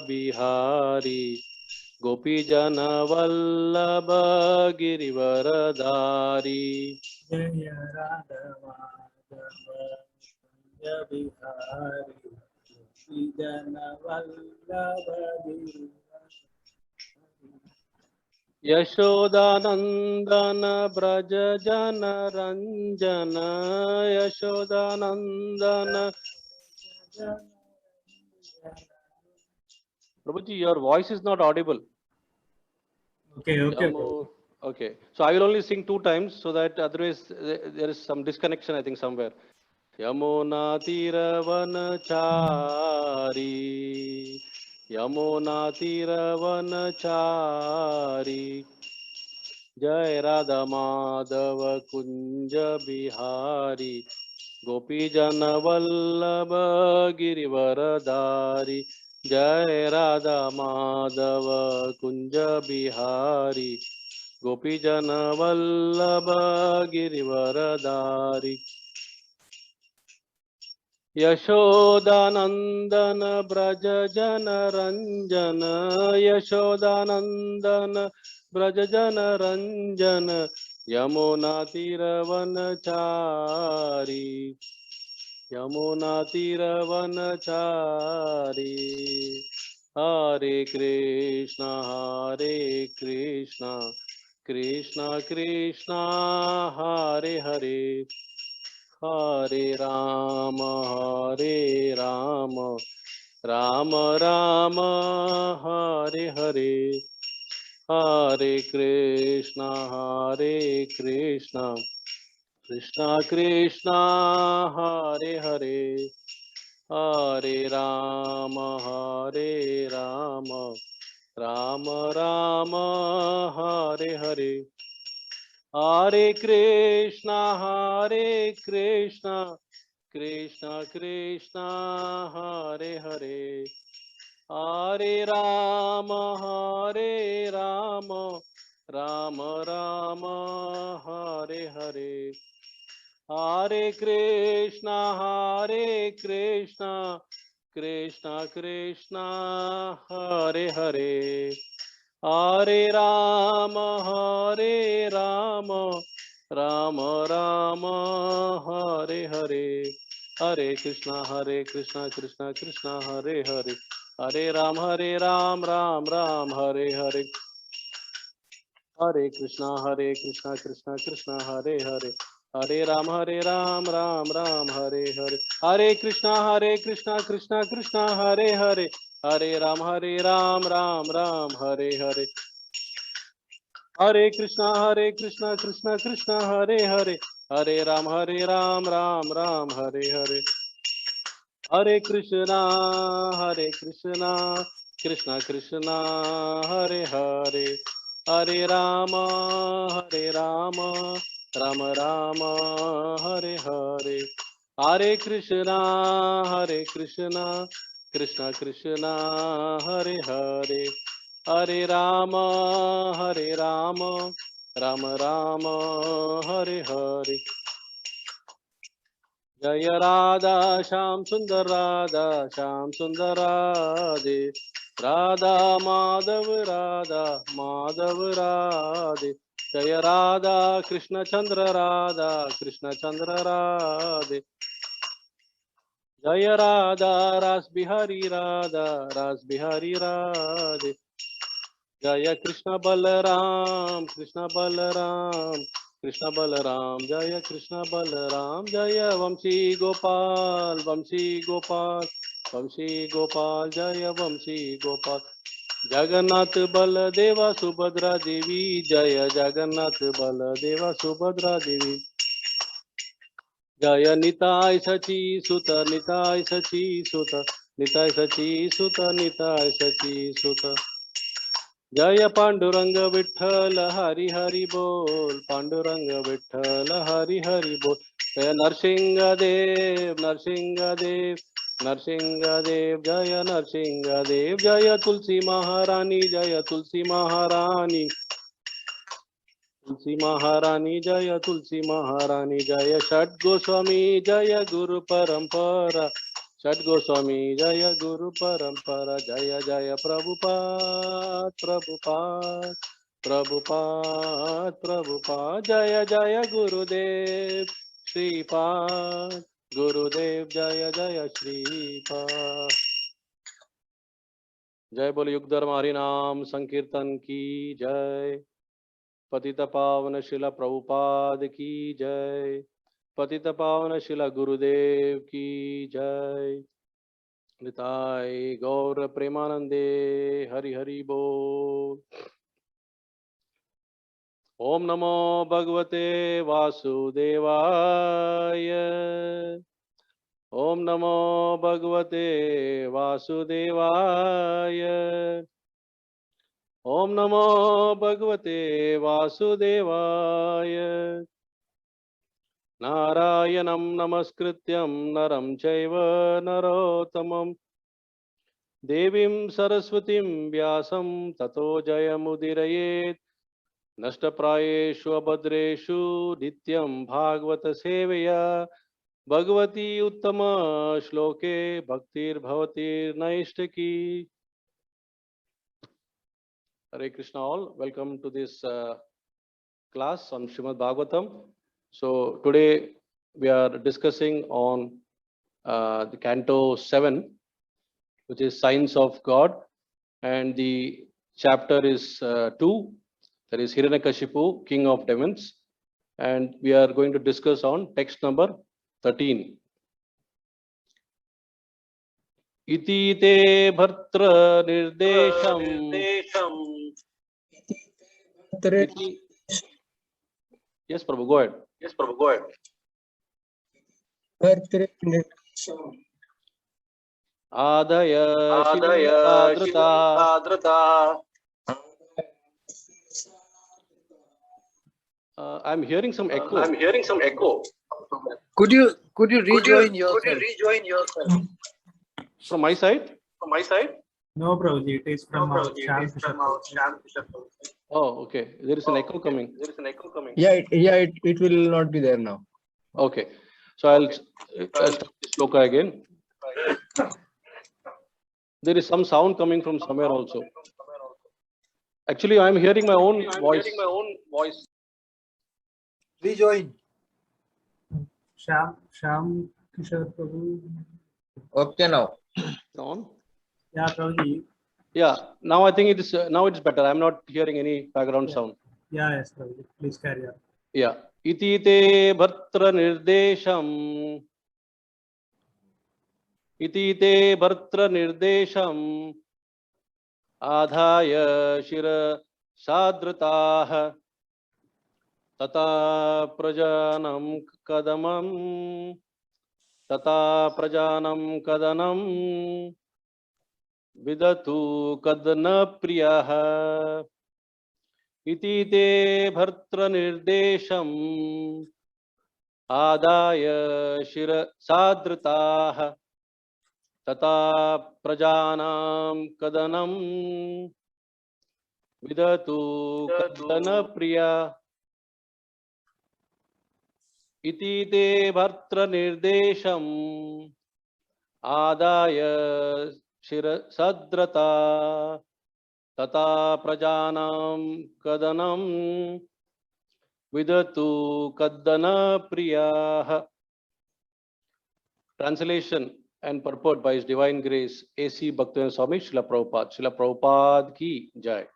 बिहारी गोपी जन वल्लभ गिरिवरधारी। जय राधा माधव कुंज बिहारी गोपी जन वल्लभ यशोदानंदन ब्रज जन Ranjan, Yashodanandan. Prabhuji, your voice is not audible. Okay. Okay, so I will only sing 2 times, so that otherwise there is some disconnection, I think, somewhere. Yamuna Tiravanachari, Yamuna Tiravanachari, Jai Radha Madhava Kunja Bihari, Gopi Jana Vallabha Girivaradari, Jai Radha Madhava Kunja Bihari, Gopi Jana Vallabha Girivaradari. Yashodanandana Braja Jana Ranjana, Yashodanandana Braja Jana Ranjana, Yamuna Tiravanachari, Yamuna Tiravanachari. Hare Krishna, Hare Krishna, Krishna Krishna, Hare Hare, Hare Rama, Hare Rama, Rama Rama, Hare Hare, Hare Krishna, Hare Krishna, Krishna Krishna, Hare Hare, Hare Rama, Hare Rama, Rama Rama, Hare Hare, Hare Krishna, Hare Krishna, Krishna Krishna, Hare Hare, Hare Rama, Hare Rama, Rama Rama, Hare Hare, Hare Krishna, Hare Krishna, Krishna Krishna, Hare Hare, Hare Rama, Hare Rama, Rama Rama, Hare Hare, Hare Krishna, Krishna Krishna, Hare Hare, Hare Ram, Ram Ram, Hare Hare, Hare Krishna, Krishna Krishna, Hare Hare, Hare Ram, Ram Ram, Hare Hare, Hare Krishna, Krishna Krishna, Hare Hare, Hare Ram, Ram Ram, Hare Hare, Hare Krishna, Krishna Krishna, Hare Hare, Hare Ram, Ram Ram, Hare Hare, Hare Krishna, Krishna Krishna, Hare Hare, Hare Rama, Rama Rama, Hare Hare, Hare Krishna, Krishna Krishna, Hare Hare, Hare Rama, Rama Rama, Hare Hare. Jaya Radha Shyam Sundar Radha Shyam Sundar Radhe, Radha Madhav Radhe, Jaya Radha Krishna Chandra Radhe, Jaya Radha Ras Bihari Radhe, Jaya Krishna Balaram, Krishna Balaram, Jaya Krishna Balaram, Jaya Vamsi Gopal, Jaya Vamsi Gopal, Jagannath Baladeva Subhadra Devi, Jaya Jagannath Baladeva Subhadra Devi, Jaya Nitai Sachi Suta, Nitai Sachi Suta, Nitai Sachi Suta, Nitai Sachi Suta. Jaya Panduranga Vithala Hari Hari Bol, Panduranga Vithala Hari Hari Bol, Jaya Narsingha Dev, Narsingha Dev, Narsingha Dev, Jaya Narsingha Dev, Jaya Tulsi Maharani, Jaya Tulsi Maharani, Tulsi Maharani, Jaya Tulsi Maharani, Jaya Shat Goswami, Jaya Guru Parampara, Sat Goswami Jaya Guru Parampara Jaya Jaya Prabhupada Prabhupada Prabhupada Prabhupada Jaya Jaya Gurudev Shripad Gurudev Jaya Jaya Shripad. जय बोले युग धर्म हरि नाम संकीर्तन की जय। पतित पावन शिला प्रभुपाद की जय। पतित पावन शिला गुरुदेव की जय। निताय गौर प्रेमानंदे हरि हरि बोल। ओम नमो भगवते वासुदेवाय। ओम नमो भगवते वासुदेवाय। ओम नमो भगवते वासुदेवाय। नारायणं नमस्कृत्यं नरं चैव नरोत्तमं देवीं सरस्वतीं व्यासं ततो जयमुदीरयेत्। नष्टप्रायेषु अभद्रेषु नित्यं भागवत सेवया भगवती उत्तम श्लोके भक्तिर्भवतिर्नैष्टिकी। Hare Krishna all, welcome to this class on Srimad Bhagavatam. So today we are discussing on the Canto 7, which is Signs of God, and the chapter is 2, that is Hiranyakashipu, King of Demons, and we are going to discuss on text number 13. Iti te bhartra nirdesham. Iti. Yes, Prabhu, go ahead. Yes, Prabhu, go ahead. Adaya Adaya Shivasadrita. Shivadrita. I'm hearing some echo. I'm hearing some echo. Could you rejoin Could yourself? you rejoin yourself? From my side? From my side? No, Prabhuji, it is from Prabhuji, Shyam it is Kishore from our Prabhuji. Shyam Kishore Prabhuji. Oh, okay. There is an echo coming. There is an echo coming. Yeah, it will not be there now. Okay. So I'll Okay. start this sloka again. There is some sound coming from somewhere also. Actually, I'm hearing my own voice. Hearing my own voice. Rejoin. Shyam Kishore Prabhu. Okay now. On? Yeah, Prabhuji. Yeah. Now I think it is. Now it's better. I'm not hearing any background sound. Yeah, yes, Prabhuji. Please carry on. Yeah. Iti te bhartra nirdesham. Iti te bhartra nirdesham. Adhaya shira sadratah. Tata prajanam kadamam. Tata prajanam kadanam. Vidatu kadana priyaha. Iti te bhartra nirdesham. Adaya shira sadritaha. Tata prajanam kadanam. Vidatu kadana priya. Iti te bhartra nirdesham. Adaya shira sadrata. Tata prajanam kadanam. Vidatu kaddana priyaha. Translation and purport by His Divine Grace A.C. Bhaktivedanta Swami Srila Prabhupada. Srila Prabhupada ki jai.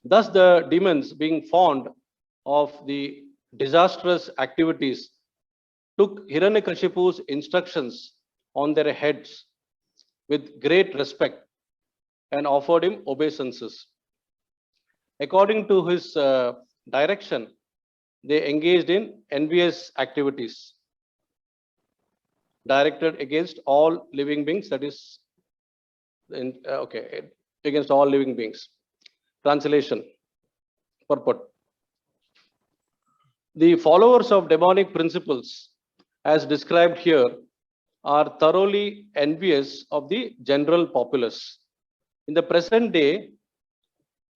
Thus the demons, being fond of the disastrous activities, took Hiranyakashipu's instructions on their heads with great respect and offered him obeisances. According to his direction, they engaged in envious activities directed against all living beings, that is, against all living beings. Translation, purport. The followers of demonic principles, as described here, are thoroughly envious of the general populace. In the present day,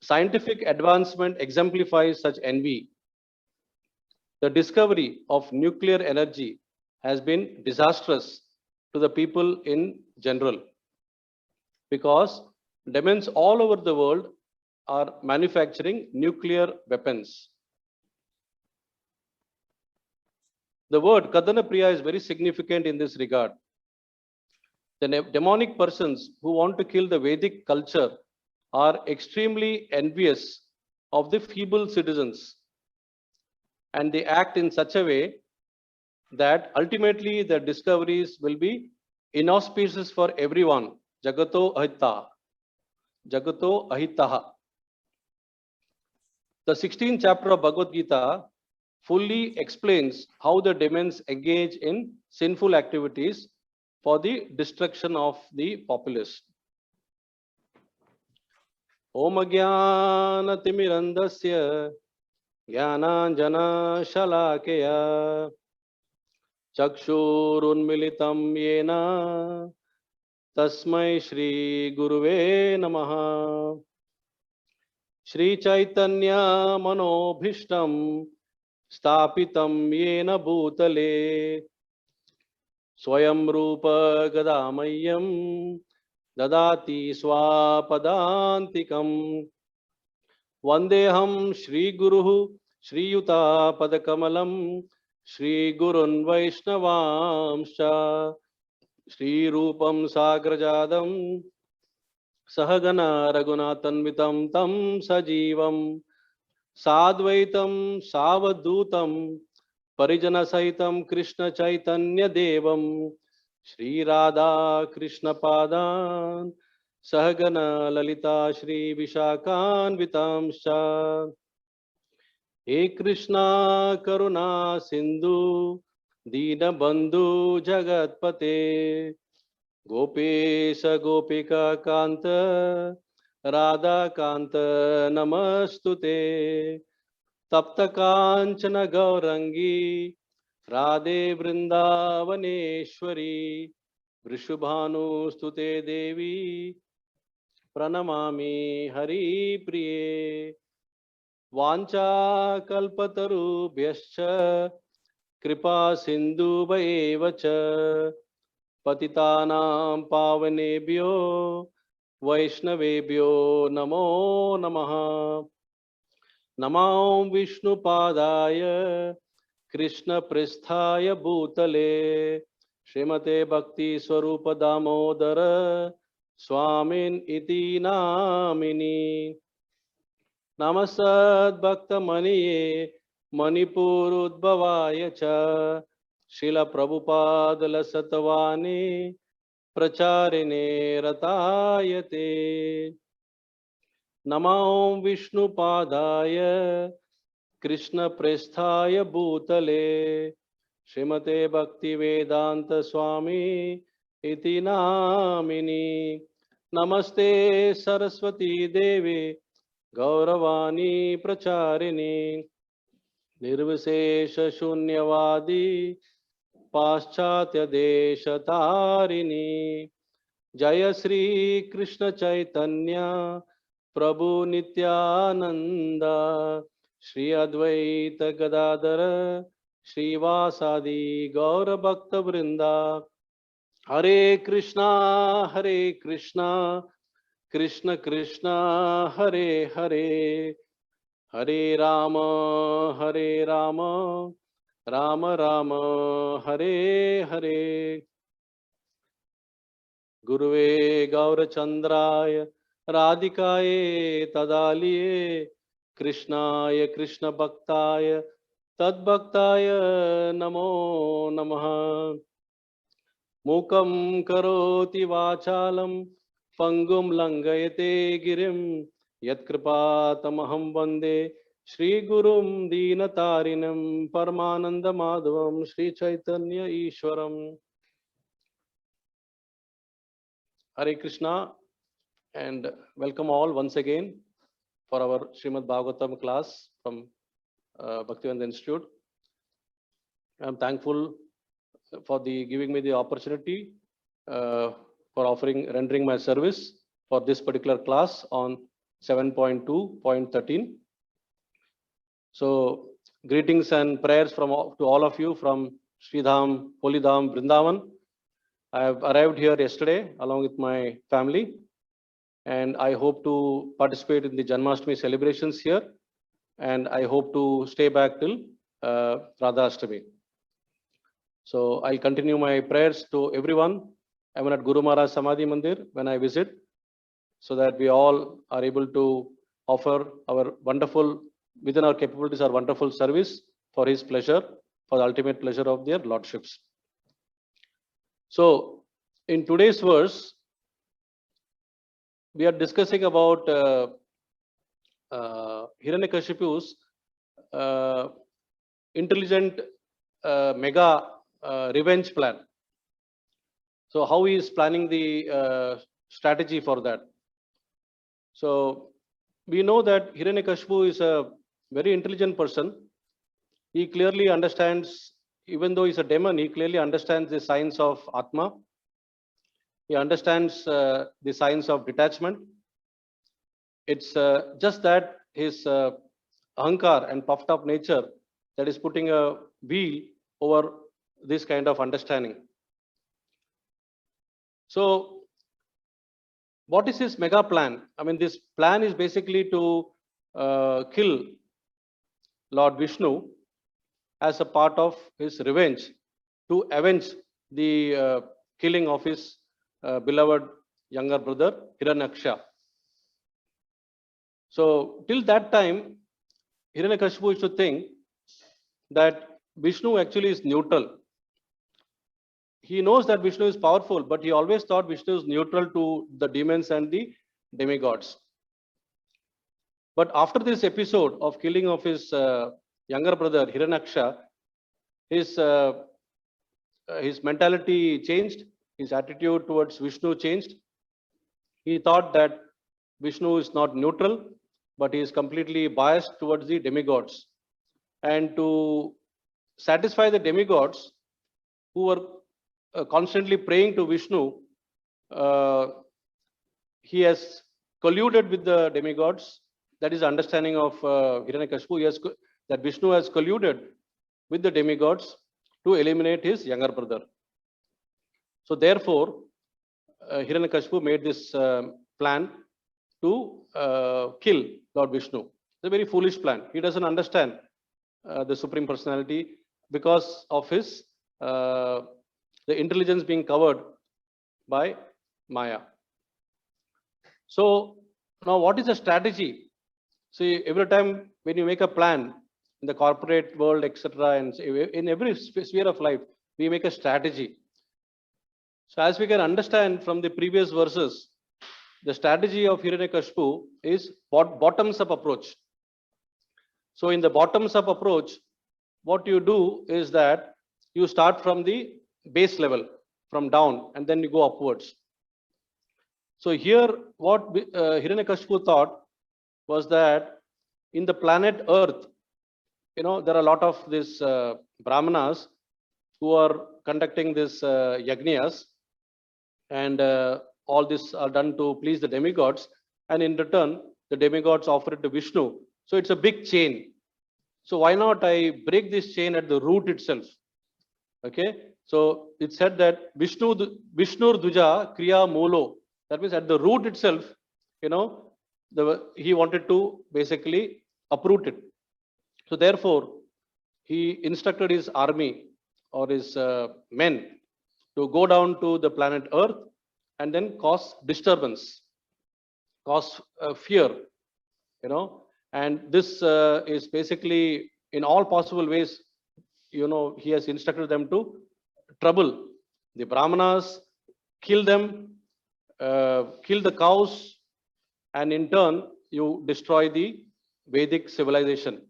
scientific advancement exemplifies such envy. The discovery of nuclear energy has been disastrous to the people in general, because demons all over the world are manufacturing nuclear weapons. The word Kadana Priya is very significant in this regard. The demonic persons who want to kill the Vedic culture are extremely envious of the feeble citizens, and they act in such a way that ultimately their discoveries will be inauspicious for everyone. Jagato Ahita. Jagato Ahitaha. The 16th chapter of Bhagavad Gita fully explains how the demons engage in sinful activities for the destruction of the populace. Om Jnana Timirandasya Jnananjana Shalakaya Chakshurunmilitam Yena Tasmai Shri Guruve Namaha. Shri Chaitanya Manobhishtam Stapitam Yena Bhutale Swayam Rupa Gadamayam Dadati Swapadantikam Vandeham Shri Guru Shri Yuta Padakamalam Shri Gurun Vaishnavamsha Shri Rupam Sagrajadam Sahagana Raghunathanvitam Tam Sajivam Sadvaitam Savadutam Parijana Saitam Krishna Chaitanya Devam Shri Radha Krishna Padan Sahagana Lalita Shri Vishakhanvitam Sha. He Krishna Karuna Sindhu Dina Bandhu Jagatpate Gopesha Gopika Kanta Radha Kanta Namastute Tapta Kanchana Gaurangi Radhe Vrindavaneshwari Vrishubhanu Stute Devi Pranamami Hari Priye Vancha Kalpatarubhyascha Kripa Sindhu Vaevacha Patitanam Pavanebhyo Vaishnavebhyo Namo Namaha. Namam Vishnu Padaya Krishna Pristhaya Bhutale Srimate Bhakti Swarupa Damodara Swamin Iti Namini. Namasad Bhakta Maniye Manipur Udbhavaya Cha Srila Prabhupada Lasatavani Pracharine Ratayate. Namam Vishnu Padaya Krishna Pristhaya Bhutale Srimate Bhaktivedanta Swami Iti Namini. Namaste Saraswati Devi Gauravani Pracharini Nirvishesha Shunyavadi Paschatya Desha Jaya Sri Krishna Chaitanya Prabhu Nityananda Shri Advaita Gadadara Shri Vasadi Gaura Bhakta Vrinda. Hare Krishna Krishna Krishna Hare Hare Hare Rama Rama Rama Hare Hare. Guruve Gaurachandraya Radhikaye Tadaliye Krishnaya Krishna Bhaktaya Tadbhaktaya Namo Namaha. Mukam karoti vachalam Pangum Langayate Girim Yatkripatamaham Vande Shri Gurum Dinatarinam Paramananda Madhavam Shri Chaitanya Ishwaram. Hare Krishna, and welcome all once again for our Srimad Bhagavatam class from Bhaktivedanta Institute. I am thankful for giving me the opportunity for rendering my service for this particular class on 7.2.13. So greetings and prayers to all of you from Sridham, Holy Dham, Vrindavan. I have arrived here yesterday along with my family, and I hope to participate in the Janmashtami celebrations here, and I hope to stay back till Radha Ashtami. So I'll continue my prayers to everyone, even at Guru Maharaj Samadhi Mandir when I visit, so that we all are able to offer our wonderful, within our capabilities, our wonderful service for his pleasure, for the ultimate pleasure of their lordships. So in today's verse, we are discussing about Hiranyakashipu's intelligent mega revenge plan. So how he is planning the strategy for that. So we know that Hiranyakashipu is a very intelligent person. He clearly understands, even though he's a demon, he clearly understands the science of Atma. He understands the science of detachment. It's just that his ahankar and puffed up nature that is putting a wheel over this kind of understanding. So what is his mega plan? I mean, this plan is basically to kill Lord Vishnu as a part of his revenge, to avenge the killing of his beloved younger brother Hiranyaksha. So till that time, Hiranyakashipu used to think that Vishnu actually is neutral. He knows that Vishnu is powerful, but he always thought Vishnu is neutral to the demons and the demigods. But after this episode of killing of his younger brother Hiranyaksha, his mentality changed, his attitude towards Vishnu changed. He thought that Vishnu is not neutral, but he is completely biased towards the demigods. And to satisfy the demigods who were constantly praying to Vishnu, he has colluded with the demigods. That is the understanding of Hiranyakashipu. That Vishnu has colluded with the demigods to eliminate his younger brother. So therefore, Hiranyakashipu made this plan to kill Lord Vishnu. It's a very foolish plan. He doesn't understand the Supreme Personality because of his the intelligence being covered by Maya. So now what is the strategy? See, every time when you make a plan in the corporate world, etc., and in every sphere of life, we make a strategy. So as we can understand from the previous verses, the strategy of Hiranyakashipu is bottoms-up approach. So in the bottoms-up approach, what you do is that you start from the base level, from down, and then you go upwards. So here, what Hiranyakashipu thought was that in the planet Earth, there are a lot of these brahmanas who are conducting this yagnyas, and all this are done to please the demigods, and in return, the demigods offer it to Vishnu. So it's a big chain. So why not I break this chain at the root itself? Okay, so it said that Vishnur Duja Kriya Molo. That means at the root itself, he wanted to basically uproot it. So therefore, he instructed his army or his men to go down to the planet Earth and then cause disturbance, cause fear, and this is basically in all possible ways, he has instructed them to trouble the Brahmanas, kill them, kill the cows, and in turn, you destroy the Vedic civilization.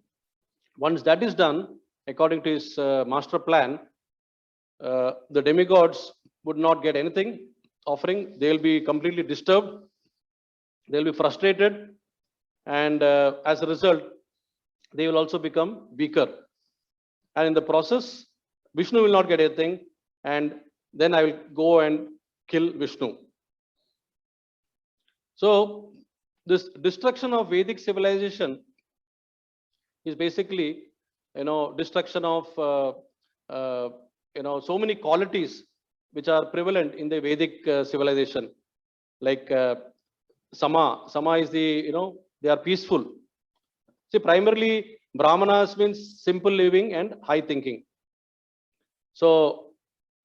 Once that is done, according to his master plan, the demigods would not get anything offering. They will be completely disturbed. They will be frustrated. And as a result, they will also become weaker. And in the process, Vishnu will not get anything. And then I will go and kill Vishnu. So this destruction of Vedic civilization is basically, destruction of, so many qualities which are prevalent in the Vedic civilization, like Sama. Sama is the, they are peaceful. See, primarily Brahmanas means simple living and high thinking. So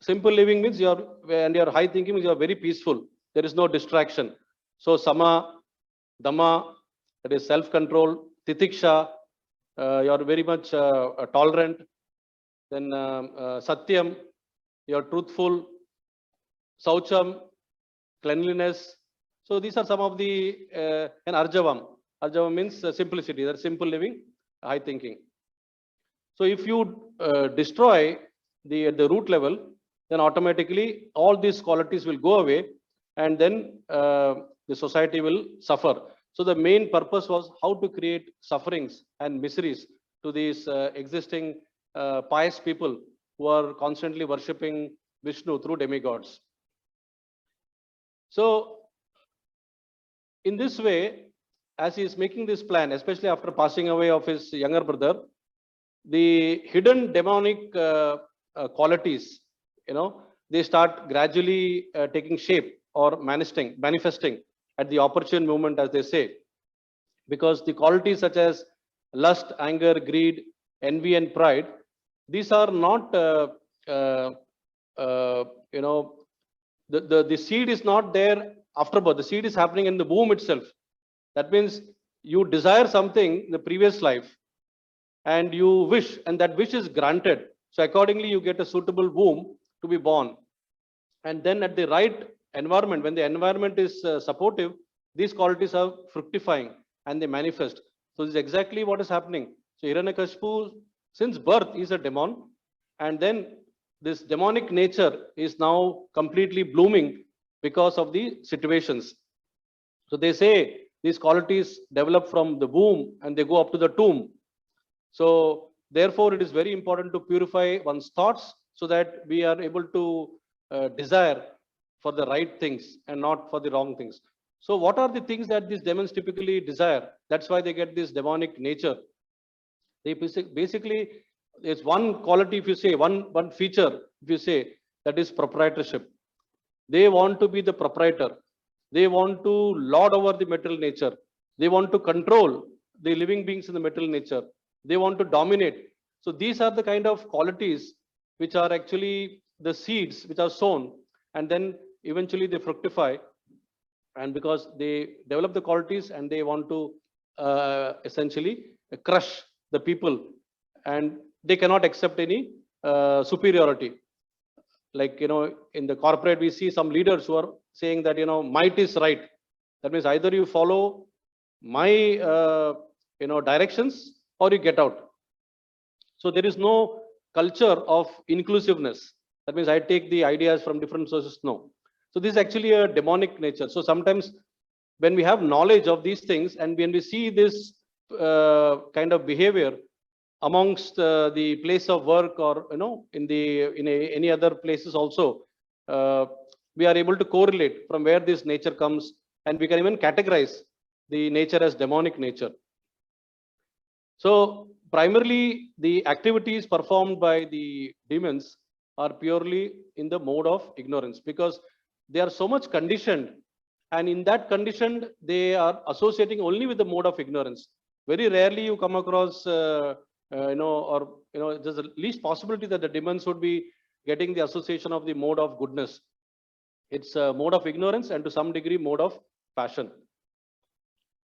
simple living means and your high thinking means you are very peaceful. There is no distraction. So Sama, Dhamma, that is self-control. Titiksha, you are very much tolerant. Then Satyam, you are truthful. Saucham, cleanliness. So these are some of the, and Arjavam. Arjavam means simplicity, that's simple living, high thinking. So if you destroy at the root level, then automatically all these qualities will go away, and then the society will suffer. So the main purpose was how to create sufferings and miseries to these existing pious people who are constantly worshipping Vishnu through demigods. So in this way, as he is making this plan, especially after passing away of his younger brother, the hidden demonic qualities, they start gradually taking shape or manifesting at the opportune moment, as they say. Because the qualities such as lust, anger, greed, envy, and pride, these are not, the seed is not there after birth. The seed is happening in the womb itself. That means you desire something in the previous life, and you wish, and that wish is granted. So accordingly, you get a suitable womb to be born. And then at the right environment, when the environment is supportive, these qualities are fructifying and they manifest. So this is exactly what is happening. So Hiranyakashipu, since birth, is a demon, and then this demonic nature is now completely blooming because of the situations. So they say these qualities develop from the womb and they go up to the tomb. So therefore, it is very important to purify one's thoughts so that we are able to desire for the right things and not for the wrong things. So what are the things that these demons typically desire? That's why they get this demonic nature. They basically, it's one quality, if you say, one feature, if you say, that is proprietorship. They want to be the proprietor. They want to lord over the material nature. They want to control the living beings in the material nature. They want to dominate. So these are the kind of qualities which are actually the seeds which are sown, and then eventually they fructify. And because they develop the qualities and they want to essentially crush the people, and they cannot accept any superiority. Like, in the corporate, we see some leaders who are saying that, might is right. That means either you follow my, directions, or you get out. So there is no culture of inclusiveness. That means I take the ideas from different sources. No. So this is actually a demonic nature. So sometimes when we have knowledge of these things, and when we see this kind of behavior amongst the place of work, or in any other places also, we are able to correlate from where this nature comes, and we can even categorize the nature as demonic nature. So primarily, the activities performed by the demons are purely in the mode of ignorance, because they are so much conditioned, and in that conditioned, they are associating only with the mode of ignorance. Very rarely you come across, there's the least possibility that the demons would be getting the association of the mode of goodness. It's a mode of ignorance, and to some degree mode of passion.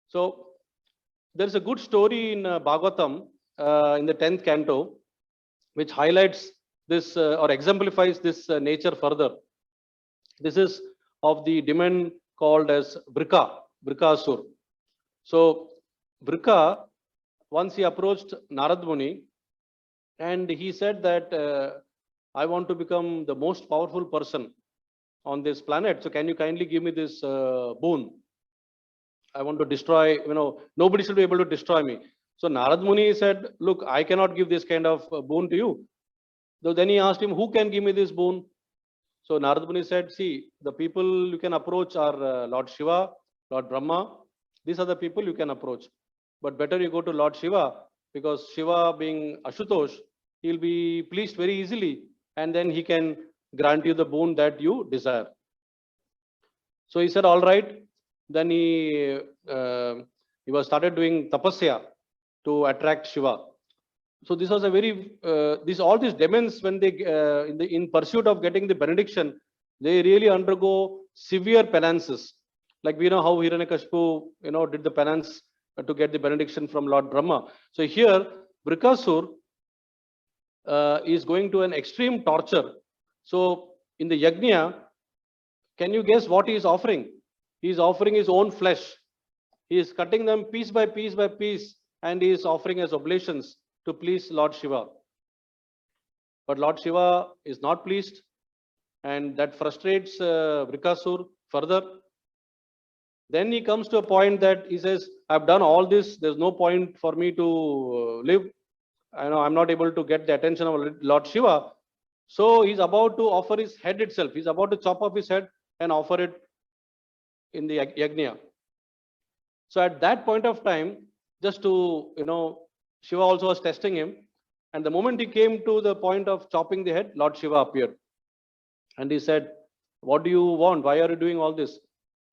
So there's a good story in Bhagavatam in the 10th canto, which highlights this or exemplifies this nature further. This is of the demon called as Vrikasur. So Vrika, once he approached Narad Muni, and he said that I want to become the most powerful person on this planet. So can you kindly give me this boon? I want to destroy, nobody should be able to destroy me. So Narad Muni said, look, I cannot give this kind of boon to you. So then he asked him, who can give me this boon? So Narad Muni said, see, the people you can approach are Lord Shiva, Lord Brahma. These are the people you can approach. But better you go to Lord Shiva, because Shiva being Ashutosh, he'll be pleased very easily, and then he can grant you the boon that you desire. So he said, all right. Then he was started doing tapasya to attract Shiva. So this was a very all these demons, when they in pursuit of getting the benediction, they really undergo severe penances. Like we know how Hiranyakashipu did the penance to get the benediction from Lord Brahma. So here Brikasur is going to an extreme torture. So in the yajna, can you guess what he is offering? He is offering his own flesh. He is cutting them piece by piece by piece, and he is offering as oblations to please Lord Shiva. But Lord Shiva is not pleased, and that frustrates Brikasur further. Then he comes to a point that he says, I've done all this, there's no point for me to live. I know I'm not able to get the attention of Lord Shiva. So he's about to offer his head itself. He's about to chop off his head and offer it in the yajna. So at that point of time, just to, Shiva also was testing him. And the moment he came to the point of chopping the head, Lord Shiva appeared. And he said, what do you want? Why are you doing all this?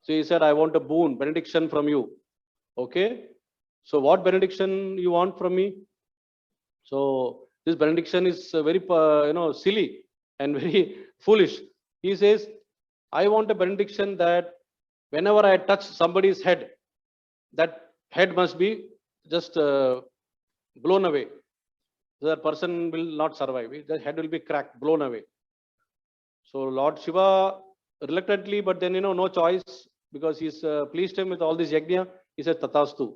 So he said, I want a boon, benediction from you. Okay. So what benediction you want from me? So this benediction is very, silly and very foolish. He says, I want a benediction that whenever I touch somebody's head, that head must be just blown away. So that person will not survive. The head will be cracked, blown away. So Lord Shiva reluctantly, but then no choice, because he's pleased him with all this yajna. He said Tatastu.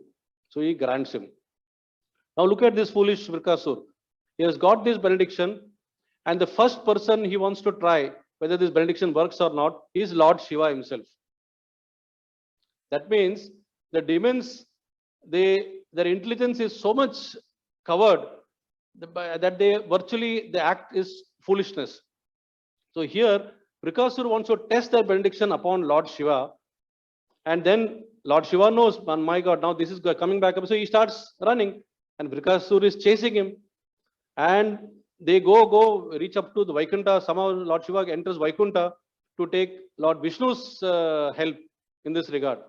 So he grants him. Now look at this foolish Brikasur. He has got this benediction, and the first person he wants to try whether this benediction works or not is Lord Shiva himself. That means the demons, their intelligence is so much covered that the act is foolishness. So here Brikasur wants to test their benediction upon Lord Shiva, and then Lord Shiva knows, oh my God, now this is coming back up. So he starts running, and Brikasur is chasing him, and they reach up to the Vaikuntha. Somehow Lord Shiva enters Vaikuntha to take Lord Vishnu's help in this regard.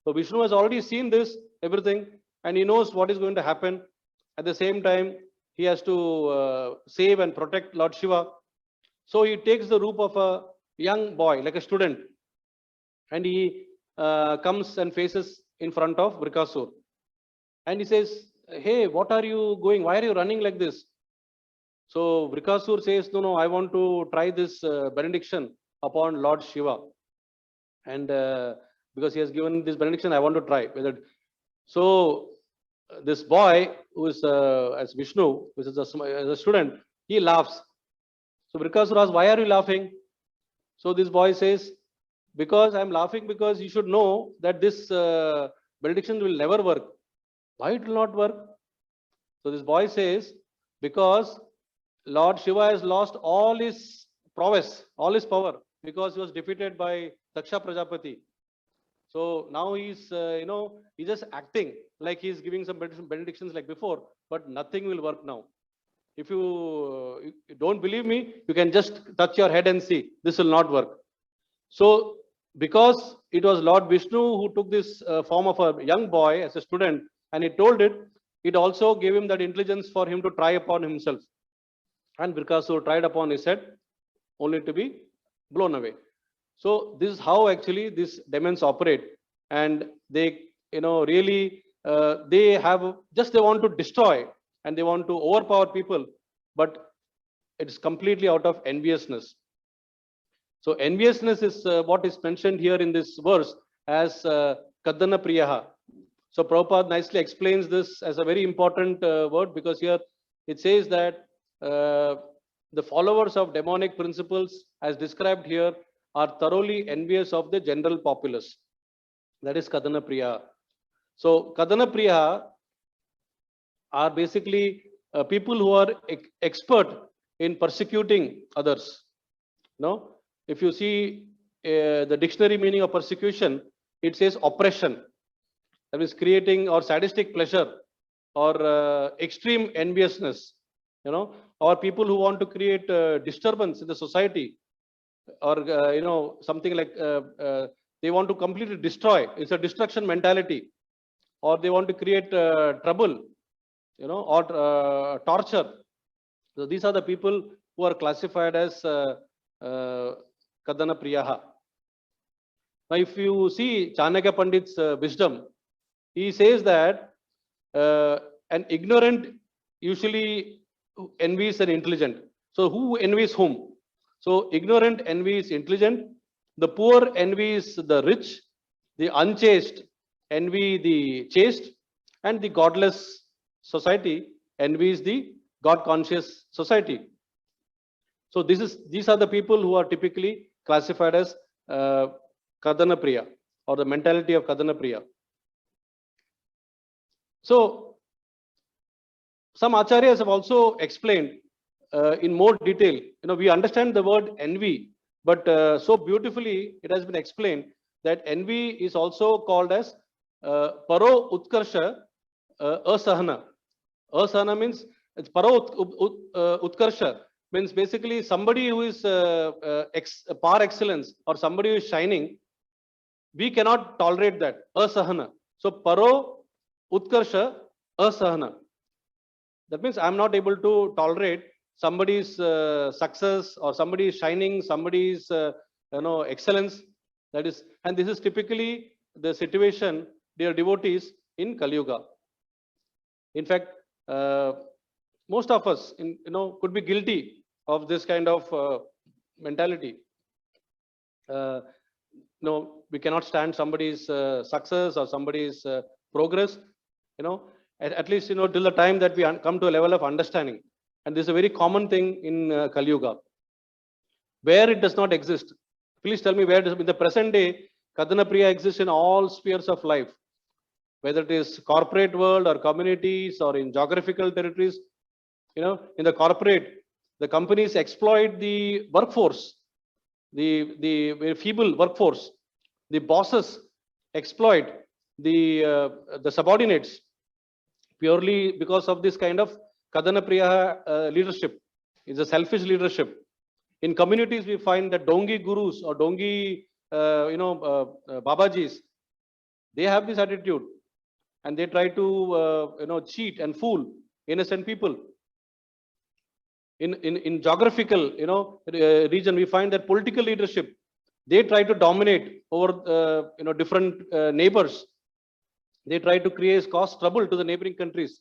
So Vishnu has already seen this, everything, and he knows what is going to happen. At the same time, he has to save and protect Lord Shiva. So he takes the roop of a young boy, like a student, and he comes and faces in front of Brikasur. And he says, hey, what are you going? Why are you running like this? So Brikasur says, no, I want to try this benediction upon Lord Shiva. And because he has given this benediction, I want to try. So this boy, who is as Vishnu, which is as a student, he laughs. So Brikasur asks, why are you laughing? So this boy says, because I'm laughing because you should know that this benediction will never work. Why it will not work? So this boy says, because Lord Shiva has lost all his prowess, all his power, because he was defeated by Daksha Prajapati. So now he's, he's just acting like he's giving some benedictions like before, but nothing will work now. If you don't believe me, you can just touch your head and see. This will not work. So because it was Lord Vishnu who took this form of a young boy as a student, and he told it also gave him that intelligence for him to try upon himself. And Brikasur tried upon his head, only to be blown away. So this is how actually these demons operate, and they, really they want to destroy and they want to overpower people, but it's completely out of enviousness. So enviousness is what is mentioned here in this verse as Kadana Priyaha. So Prabhupada nicely explains this as a very important word, because here it says that the followers of demonic principles, as described here, are thoroughly envious of the general populace. That is Kadana Priya. So Kadana Priya are basically people who are expert in persecuting others. No, if you see the dictionary meaning of persecution, it says oppression. That is creating or sadistic pleasure or extreme enviousness or people who want to create disturbance in the society, or something like they want to completely destroy. It's a destruction mentality, or they want to create trouble, or torture. So these are the people who are classified as Kadana Priyaha. Now, if you see Chanakya Pandit's wisdom, he says that an ignorant usually envies an intelligent. So who envies whom? So ignorant envies intelligent, the poor envies the rich, the unchaste envy the chaste, and the godless society envies the God conscious society. So these are the people who are typically classified as Kadana Priya, or the mentality of Kadana Priya. So some acharyas have also explained in more detail. We understand the word envy, but so beautifully it has been explained that envy is also called as Paro Utkarsha Asahana. Asahana means it's Paro Utkarsha, means basically somebody who is par excellence, or somebody who is shining. We cannot tolerate that. Asahana. So Paro Utkarsha Asahana. That means I'm not able to tolerate somebody's success, or somebody's shining, somebody's excellence. That is, and this is typically the situation, dear devotees, in Kali Yuga. In fact, most of us, could be guilty of this kind of mentality. We cannot stand somebody's success or somebody's progress. At least till the time that we come to a level of understanding. And this is a very common thing in Kali Yuga. Where it does not exist, please tell me where it is. In the present day, Kadana Priya exists in all spheres of life, whether it is corporate world or communities or in geographical territories. In the corporate, the companies exploit the workforce, the very feeble workforce. The bosses exploit the subordinates, purely because of this kind of Kadana Priya leadership. It's a selfish leadership. In communities, we find that Dongi gurus or Dongi, Babajis, they have this attitude, and they try to, cheat and fool innocent people. In geographical, region, we find that political leadership, they try to dominate over, different neighbors. They try to cause trouble to the neighboring countries.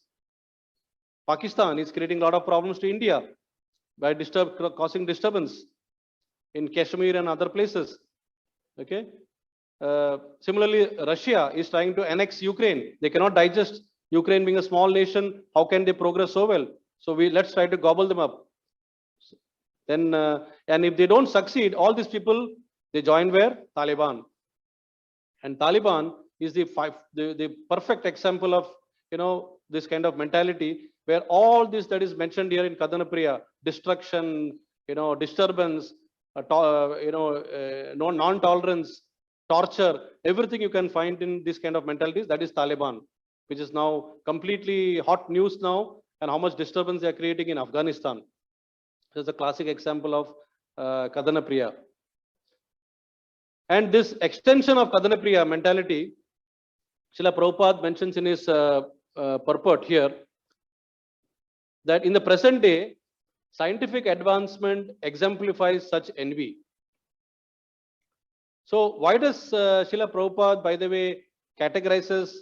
Pakistan is creating a lot of problems to India by causing disturbance in Kashmir and other places. Okay. Similarly, Russia is trying to annex Ukraine. They cannot digest Ukraine being a small nation. How can they progress so well? So let's try to gobble them up. Then, and if they don't succeed, all these people, they join where? Taliban. And Taliban is the perfect example of this kind of mentality, where all this that is mentioned here in Kadana Priya, destruction, disturbance, non-tolerance, torture, everything you can find in this kind of mentalities, that is Taliban, which is now completely hot news now, and how much disturbance they are creating in Afghanistan. This is a classic example of Kadana Priya. And this extension of Kadana Priya mentality, Srila Prabhupada mentions in his purport here, that in the present day, scientific advancement exemplifies such envy. So why does Srila Prabhupada, by the way, categorizes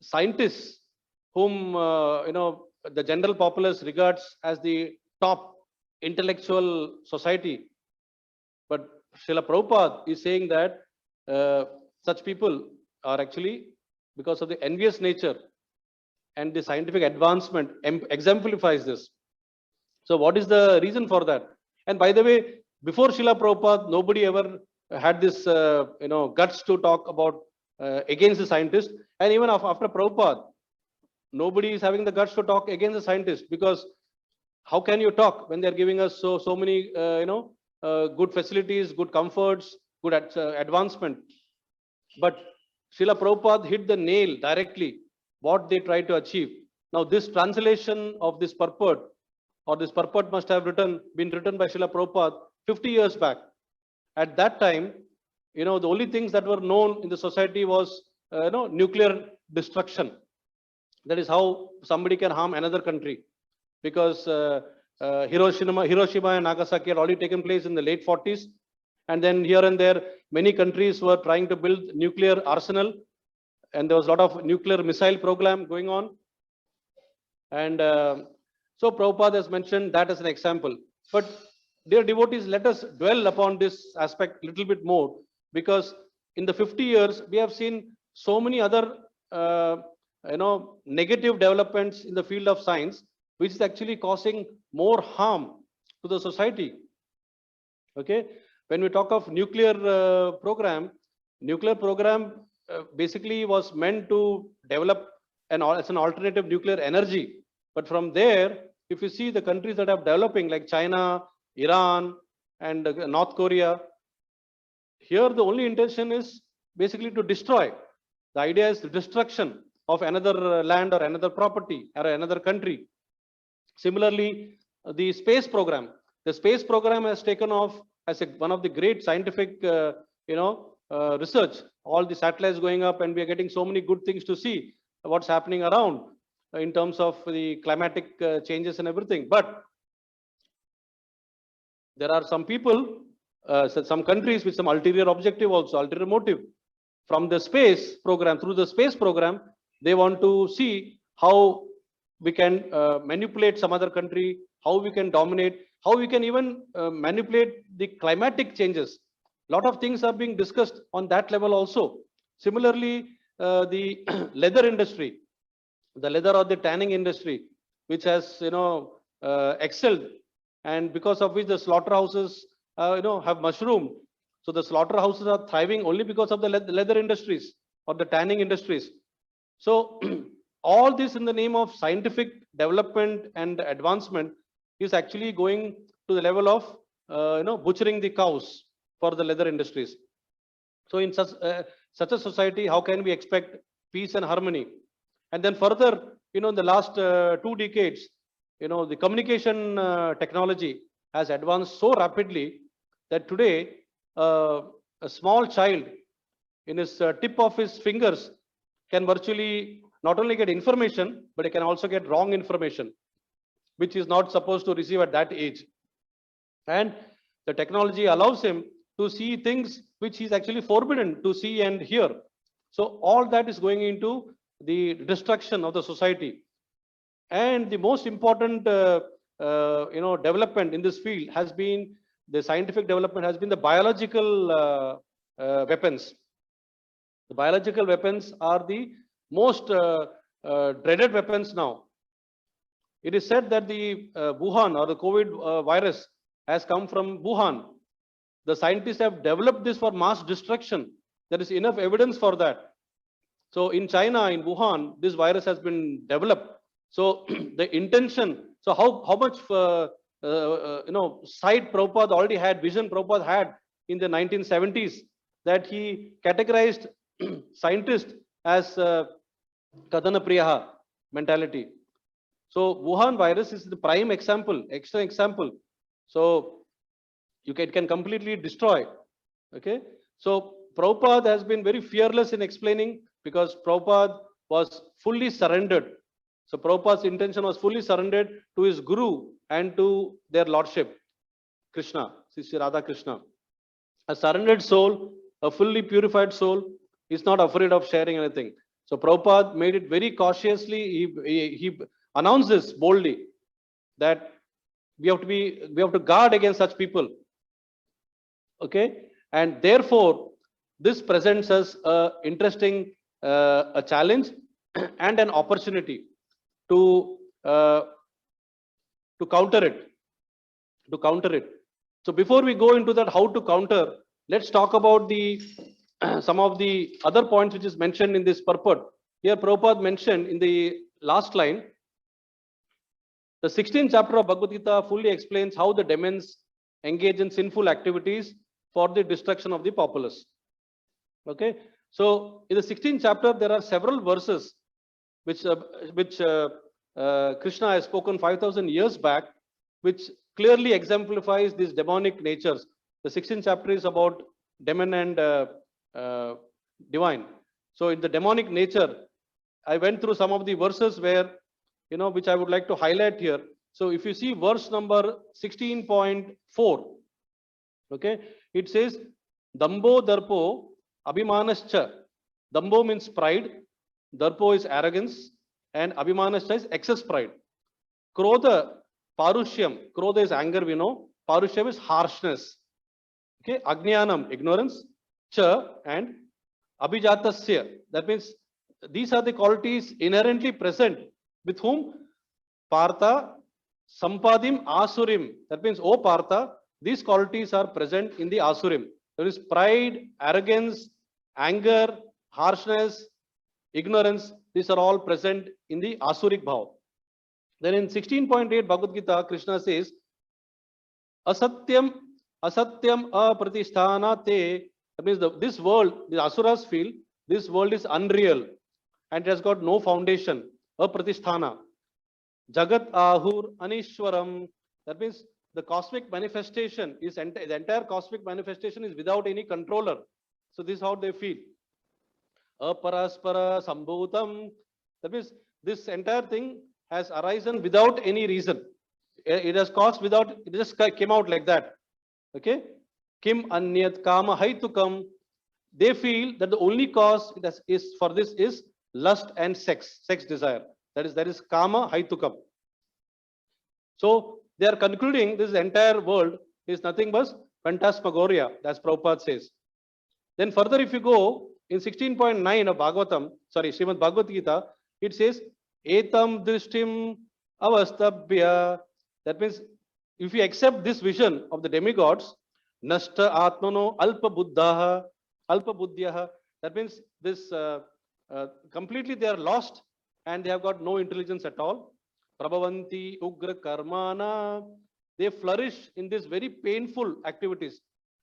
scientists whom the general populace regards as the top intellectual society? But Srila Prabhupada is saying that such people are actually, because of the envious nature, and the scientific advancement exemplifies this. So what is the reason for that? And by the way, before Srila Prabhupada, nobody ever had this guts to talk about against the scientist. And even after Prabhupada, nobody is having the guts to talk against the scientist, because how can you talk when they're giving us so many good facilities, good comforts, good advancement? But Srila Prabhupada hit the nail directly, what they try to achieve. Now this translation of this purport or this purport must have been written by Srila Prabhupada 50 years back. At that time, the only things that were known in the society was, nuclear destruction. That is how somebody can harm another country, because Hiroshima and Nagasaki had already taken place in the late 40s, and then here and there many countries were trying to build nuclear arsenal, and there was a lot of nuclear missile program going on. And so Prabhupada has mentioned that as an example. But dear devotees, let us dwell upon this aspect a little bit more, because in the 50 years we have seen so many other negative developments in the field of science, which is actually causing more harm to the society. Okay, when we talk of nuclear program basically was meant to develop as an alternative nuclear energy. But from there, if you see the countries that are developing like China, Iran, and North Korea, here the only intention is basically to destroy. The idea is the destruction of another land or another property or another country. Similarly, the space program. The space program has taken off as one of the great scientific, research. All the satellites going up, and we are getting so many good things to see what's happening around in terms of the climatic changes and everything. But there are some people, some countries with some ulterior objective also, ulterior motive. From the space program, through the space program, they want to see how we can manipulate some other country, how we can dominate, how we can even manipulate the climatic changes. A lot of things are being discussed on that level also. Similarly, the leather industry, the leather or the tanning industry, which has excelled, and because of which the slaughterhouses have mushroomed. So the slaughterhouses are thriving only because of the leather industries or the tanning industries. So all this in the name of scientific development and advancement is actually going to the level of butchering the cows for the leather industries. So in such a society, how can we expect peace and harmony? And then further, in the last 2 decades, the communication technology has advanced so rapidly that today a small child in his tip of his fingers can virtually not only get information, but it can also get wrong information, which is not supposed to receive at that age. And the technology allows him to see things which is actually forbidden to see and hear. So all that is going into the destruction of the society. And the most important development in this field has been, the scientific development has been the biological weapons. The biological weapons are the most dreaded weapons now. It is said that the Wuhan or the COVID virus has come from Wuhan. The scientists have developed this for mass destruction. There is enough evidence for that. So in China, in Wuhan, this virus has been developed. So the intention, so how much sight Prabhupada already had, vision Prabhupada had in the 1970s, that he categorized scientists as Kadana Priyaha mentality. So Wuhan virus is the prime example, extra example. So it can completely destroy. Okay. So Prabhupada has been very fearless in explaining, because Prabhupada was fully surrendered. So Prabhupada's intention was fully surrendered to his guru and to their lordship, Krishna, Sri Radha Krishna. A surrendered soul, a fully purified soul, is not afraid of sharing anything. So Prabhupada made it very cautiously. He announced this boldly, that we have to guard against such people. Okay, and therefore this presents us a interesting a challenge and an opportunity to counter it. So before we go into that, how to counter, let's talk about the some of the other points which is mentioned in this purport. Here Prabhupada mentioned in the last line, the 16th chapter of Bhagavad Gita fully explains how the demons engage in sinful activities for the destruction of the populace. Okay, so in the 16th chapter there are several verses which Krishna has spoken 5,000 years back, which clearly exemplifies these demonic natures. The 16th chapter is about demon and divine. So in the demonic nature, I went through some of the verses where, which I would like to highlight here. So if you see verse number 16.4, okay, it says, Dambo Darpo Abhimanascha. Dambo means pride, Darpo is arrogance, and Abhimanascha is excess pride. Krodha, Parushyam. Krodha is anger, we know. Parushyam is harshness. Okay, Ajnanam, ignorance. Cha and Abhijatasya. That means these are the qualities inherently present with whom? Partha, Sampadim, Asurim. That means, O Partha, these qualities are present in the Asurim. There is pride, arrogance, anger, harshness, ignorance. These are all present in the Asuric Bhav. Then in 16.8 Bhagavad Gita, Krishna says, Asatyam apratishthana te. That means this world, the Asuras feel, this world is unreal and it has got no foundation. Apratishthana. Jagat ahur anishwaram. That means the cosmic manifestation is, the entire cosmic manifestation is without any controller. So this is how they feel. Aparaspara sambhutam. That means this entire thing has arisen without any reason. It has caused without, it just came out like that. Okay. Kim anyat kama haitukam. They feel that the only cause is for this is lust and sex desire. That is kama haitukam. So they are concluding this entire world is nothing but phantasmagoria, as Prabhupada says. Then further, if you go in 16.9 of Bhagavatam, Srimad Bhagavad Gita, it says, Etam drishtim avastabhya. That means, if you accept this vision of the demigods, nashta atmano alpa buddhyaha. That means this completely they are lost and they have got no intelligence at all. Prabhavanti ugra karmana. They flourish in these very painful activities.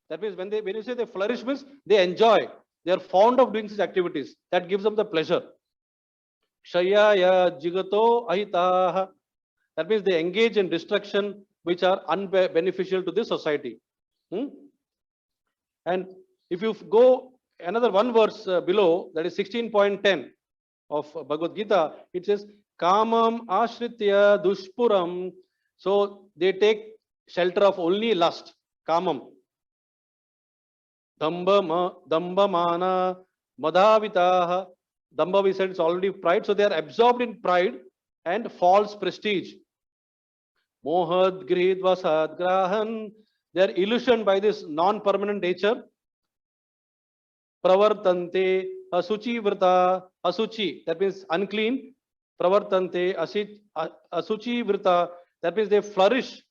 That means when you say they flourish means they enjoy. They are fond of doing these activities. That gives them the pleasure. Kshayaya jigato ahitaha. That means they engage in destruction which are unbeneficial to the society. And if you go another one verse below, that is 16.10 of Bhagavad Gita, it says, Kamam ashritya dushpuram. So they take shelter of only lust, kamam. Dambamana madhavitaha. Damba, we said, it's already pride. So they are absorbed in pride and false prestige. Mohad grid vasad grahan. They are illusioned by this non-permanent nature. Pravartante asuchi vrta. Asuchi, that means unclean. Pravartante asuchi vrta. That means they flourish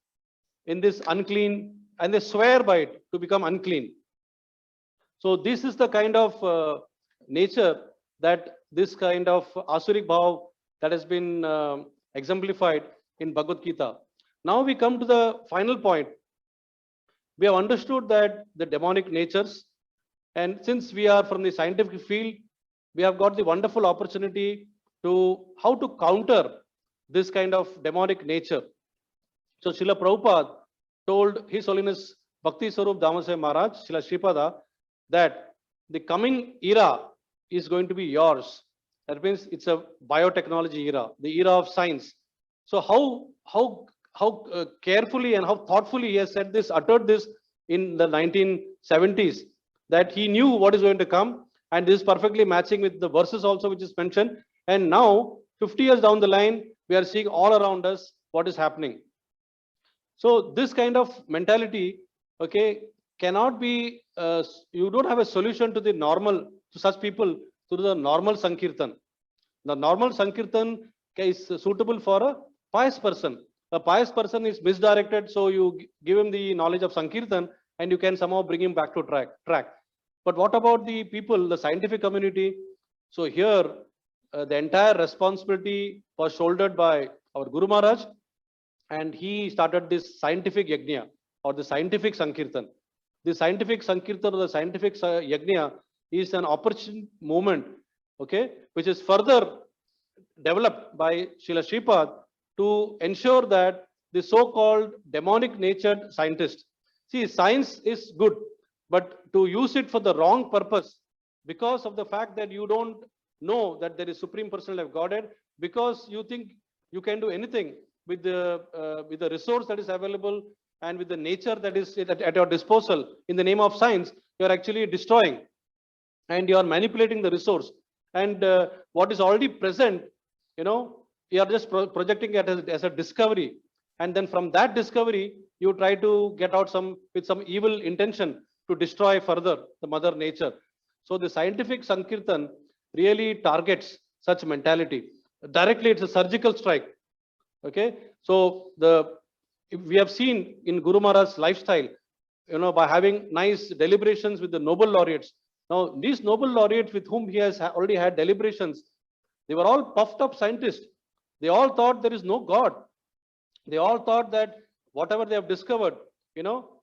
in this unclean and they swear by it to become unclean. So this is the kind of nature that this kind of Asuric Bhav that has been exemplified in Bhagavad Gita. Now we come to the final point. We have understood that the demonic natures, and since we are from the scientific field, we have got the wonderful opportunity to how to counter this kind of demonic nature. So Srila Prabhupada told His Holiness Bhakti Swarup Damasaya Maharaj, Srila Shripada, that the coming era is going to be yours. That means it's a biotechnology era, the era of science. So how carefully and how thoughtfully he has said this, uttered this in the 1970s, that he knew what is going to come, and this is perfectly matching with the verses also which is mentioned. And now 50 years down the line, we are seeing all around us what is happening. So this kind of mentality, okay, cannot be, you don't have a solution to the normal, to such people, to the normal Sankirtan. The normal Sankirtan is suitable for a pious person. A pious person is misdirected, so you give him the knowledge of Sankirtan and you can somehow bring him back to track. But what about the people, the scientific community? So here, the entire responsibility was shouldered by our Guru Maharaj, and he started this scientific yajna or the scientific Sankirtan. The scientific Sankirtan or the scientific yajna is an opportune movement, okay, which is further developed by Srila Shripad to ensure that the so-called demonic natured scientist. See, science is good, but to use it for the wrong purpose, because of the fact that you don't know that there is Supreme Personality of Godhead, because you think you can do anything with the resource that is available and with the nature that is at your disposal in the name of science, you are actually destroying and you are manipulating the resource. And what is already present, you are just projecting it as a discovery. And then from that discovery, you try to get out with some evil intention to destroy further the mother nature. So the scientific Sankirtan really targets such mentality. Directly, it's a surgical strike. Okay, so we have seen in Guru Maharaj's lifestyle, by having nice deliberations with the Nobel laureates. Now, these Nobel laureates with whom he has already had deliberations, they were all puffed up scientists. They all thought there is no God. They all thought that whatever they have discovered,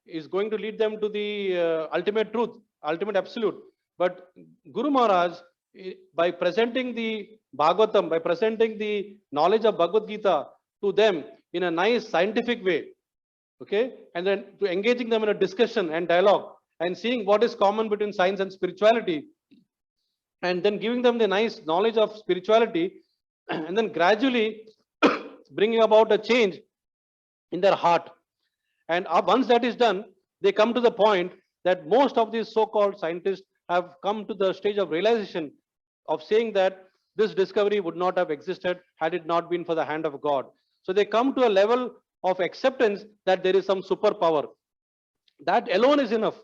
is going to lead them to the ultimate truth, ultimate absolute. But Guru Maharaj, by presenting the Bhagavatam, by presenting the knowledge of Bhagavad Gita to them in a nice scientific way, okay, and then to engaging them in a discussion and dialogue and seeing what is common between science and spirituality, and then giving them the nice knowledge of spirituality, and then gradually bringing about a change in their heart. And once that is done, they come to the point that most of these so-called scientists have come to the stage of realization of saying that this discovery would not have existed had it not been for the hand of God. So they come to a level of acceptance that there is some superpower. That alone is enough.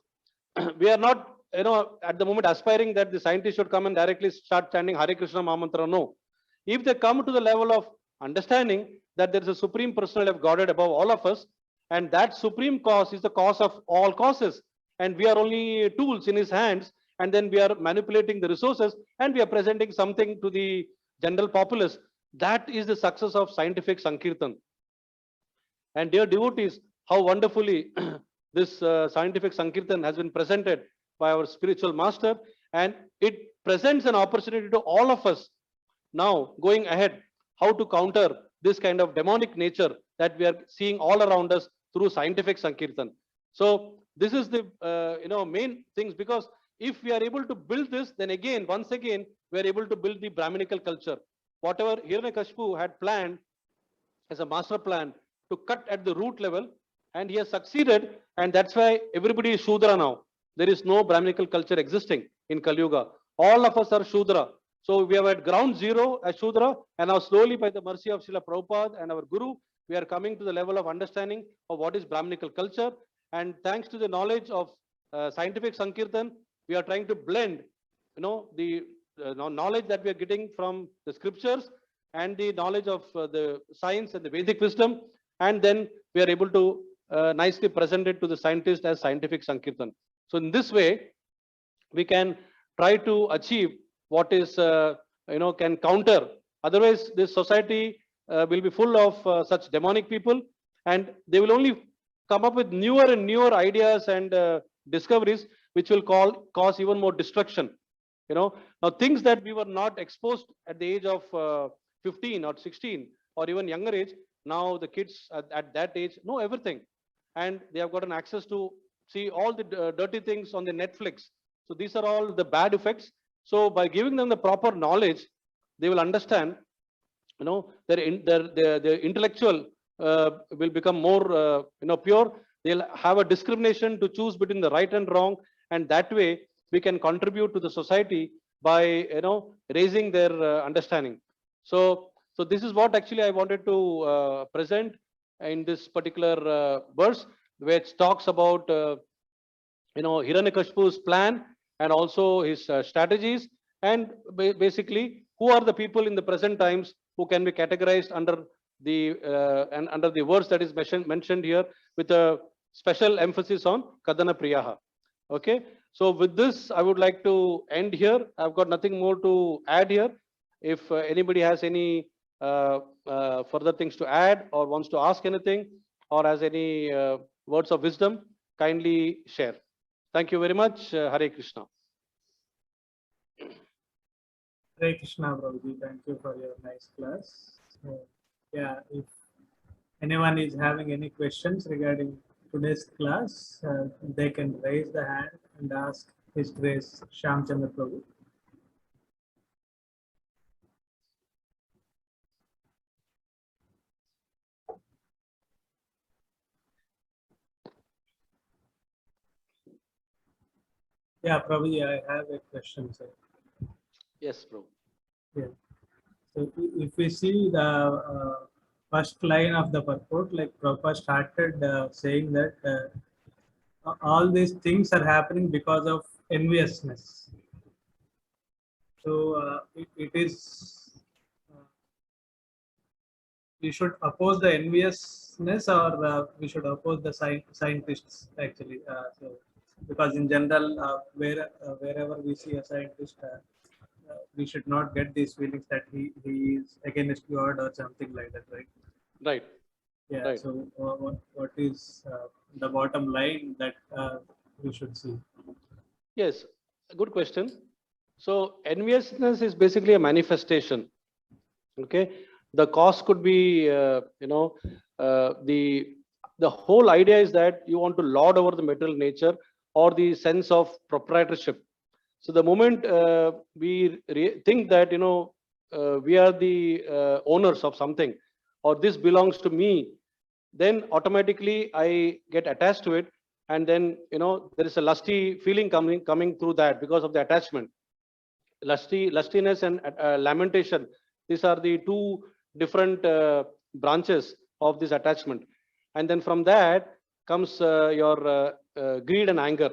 We are not, at the moment aspiring that the scientists should come and directly start chanting Hare Krishna Mahamantra. No. If they come to the level of understanding that there is a Supreme Personality of Godhead above all of us, and that supreme cause is the cause of all causes, and we are only tools in his hands, and then we are manipulating the resources and we are presenting something to the general populace. That is the success of scientific Sankirtan. And dear devotees, how wonderfully this scientific Sankirtan has been presented by our spiritual master, and it presents an opportunity to all of us now going ahead how to counter this kind of demonic nature that we are seeing all around us through scientific Sankirtan. So this is the main things, because if we are able to build this, then again, once again, we are able to build the Brahminical culture. Whatever Hiranyakashipu had planned as a master plan to cut at the root level, and he has succeeded, and that's why everybody is Shudra now. There is no Brahminical culture existing in Kali Yuga. All of us are Shudra. So we are at ground zero as Shudra, and now slowly by the mercy of Srila Prabhupada and our Guru, we are coming to the level of understanding of what is Brahminical culture. And thanks to the knowledge of scientific Sankirtan, we are trying to blend, the knowledge that we are getting from the scriptures and the knowledge of the science and the Vedic wisdom, and then we are able to nicely present it to the scientist as scientific Sankirtan. So in this way, we can try to achieve what is, can counter. Otherwise, this society will be full of such demonic people, and they will only come up with newer and newer ideas and discoveries, which will cause even more destruction. Now things that we were not exposed at the age of 15 or 16 or even younger age, now the kids at that age know everything, and they have gotten access to see all the dirty things on the Netflix. So these are all the bad effects. So by giving them the proper knowledge, they will understand, their intellectual will become more, pure. They'll have a discrimination to choose between the right and wrong, and that way we can contribute to the society by, raising their understanding. So this is what actually I wanted to present in this particular verse, which talks about, Hiranyakashipu's plan and also his strategies, and basically who are the people in the present times who can be categorized under the under the words that is mentioned here, with a special emphasis on Kadana Priyaha. Okay, so with this I would like to end here. I've got nothing more to add here. If anybody has any further things to add or wants to ask anything or has any words of wisdom, kindly share. Thank you very much. Hare Krishna. Hare Krishna, Prabhuji. Thank you for your nice class. So, yeah, if anyone is having any questions regarding today's class, they can raise the hand and ask His Grace Shyam Chandra Prabhu. Yeah, Prabhuji, I have a question, sir. Yes, bro. Yeah. So if we see the first line of the purport, like Prabhupada started saying that all these things are happening because of enviousness. So it is, we should oppose the enviousness, or we should oppose the scientists actually. So because in general, wherever we see a scientist, we should not get these feelings that he is against God or something like that, right? Right. Yeah. Right. So what is the bottom line that we should see? Yes, a good question. So enviousness is basically a manifestation. Okay, the cause could be, the whole idea is that you want to lord over the material nature or the sense of proprietorship. So the moment we think that we are the owners of something, or this belongs to me, then automatically I get attached to it, and then there is a lusty feeling coming through that because of the attachment. Lustiness and lamentation, these are the two different branches of this attachment. And then from that comes your greed and anger.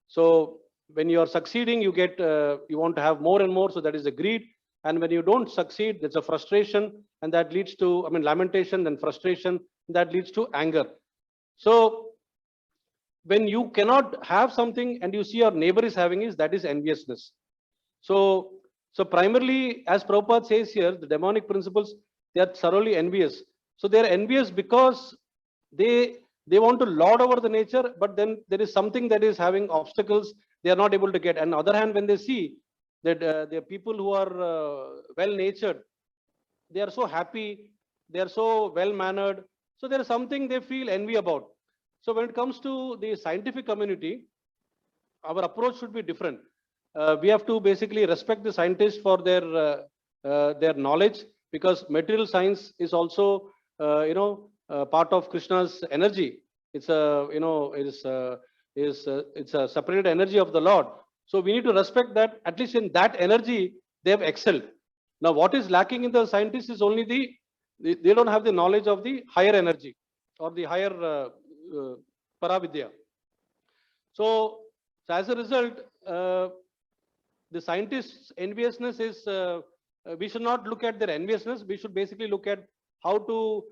So when you are succeeding, you get you want to have more and more, so that is the greed. And when you don't succeed, there's a frustration, and that leads to, lamentation, then frustration, that leads to anger. So when you cannot have something and you see your neighbor is having it, that is enviousness. So, primarily, as Prabhupada says here, the demonic principles, they are thoroughly envious. So they are envious because they want to lord over the nature, but then there is something that is having obstacles they are not able to get. And on the other hand, when they see that there are people who are well-natured, they are so happy, they are so well-mannered. So there is something they feel envy about. So when it comes to the scientific community, our approach should be different. We have to basically respect the scientists for their knowledge, because material science is also part of Krishna's energy. It's a it's a separated energy of the Lord. So we need to respect that. At least in that energy they have excelled. Now what is lacking in the scientists is only they don't have the knowledge of the higher energy or the higher paravidya. So as a result, the scientists' enviousness is, we should not look at their enviousness. We should basically look at how to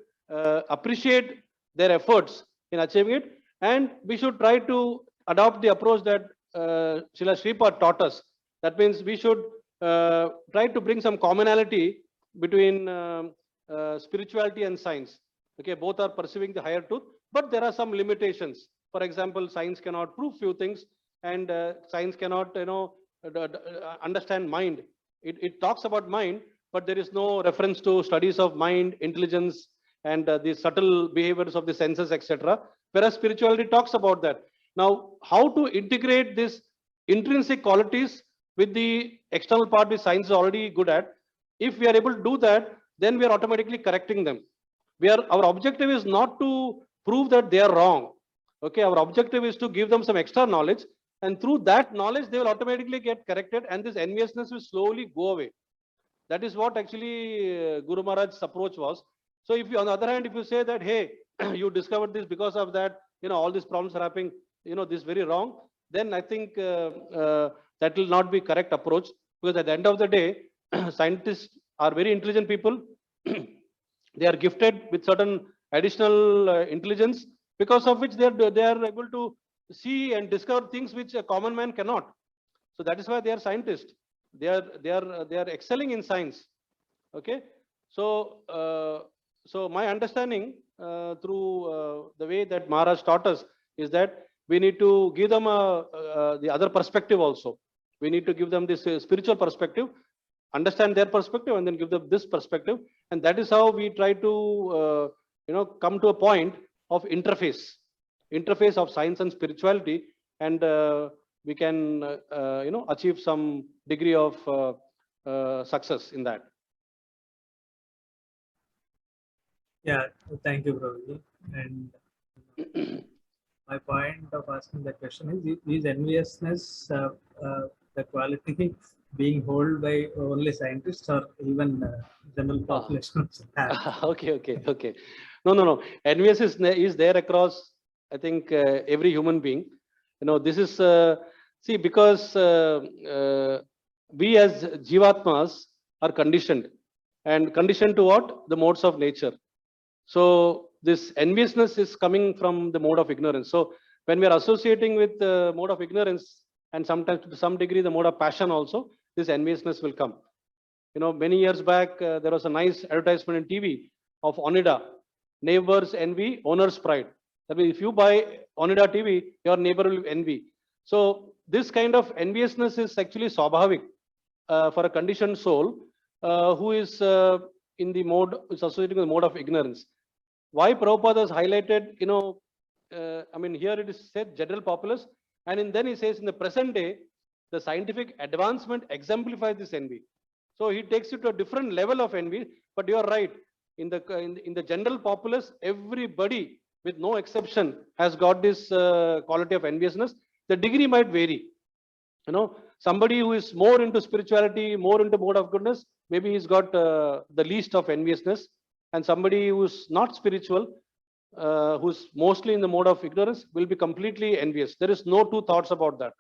appreciate their efforts in achieving it. And we should try to adopt the approach that Srila Sripad taught us. That means we should try to bring some commonality between spirituality and science. Okay, both are pursuing the higher truth, but there are some limitations. For example, science cannot prove few things, and science cannot, understand mind. It talks about mind, but there is no reference to studies of mind, intelligence, and the subtle behaviors of the senses, etc. Whereas spirituality talks about that. Now, how to integrate this intrinsic qualities with the external part which science is already good at? If we are able to do that, then we are automatically correcting them. Our objective is not to prove that they are wrong. Okay, our objective is to give them some extra knowledge, and through that knowledge they will automatically get corrected, and this enviousness will slowly go away. That is what actually Guru Maharaj's approach was. So if you, on the other hand, if you say that, hey, you discovered this, because of that, all these problems are happening, this is very wrong, then I think that will not be correct approach, because at the end of the day, scientists are very intelligent people. They are gifted with certain additional intelligence, because of which they are able to see and discover things which a common man cannot. So that is why they are scientists. They are excelling in science. Okay. So my understanding through the way that Maharaj taught us is that we need to give them the other perspective also. We need to give them this spiritual perspective, understand their perspective, and then give them this perspective. And that is how we try to come to a point of interface of science and spirituality, and we can achieve some degree of success in that. Yeah, thank you, Prabhuji. And my point of asking that question is enviousness the quality being held by only scientists or even general population? Okay. No. Envious is there across, I think, every human being. This is, see, because we as Jivatmas are conditioned. And conditioned to what? The modes of nature. So this enviousness is coming from the mode of ignorance. So when we are associating with the mode of ignorance, and sometimes to some degree the mode of passion also, this enviousness will come. Many years back, there was a nice advertisement in TV of Onida, neighbors envy, owner's pride. That means if you buy Onida TV, your neighbor will envy. So this kind of enviousness is actually swabhavik for a conditioned soul who is in the mode, is associating with the mode of ignorance. Why Prabhupada has highlighted, here it is said general populace, and then he says in the present day, the scientific advancement exemplifies this envy. So he takes it to a different level of envy, but you are right. In the general populace, everybody, with no exception, has got this quality of enviousness. The degree might vary. Somebody who is more into spirituality, more into mode of goodness, maybe he's got the least of enviousness. And somebody who's not spiritual, who's mostly in the mode of ignorance, will be completely envious. There is no two thoughts about that.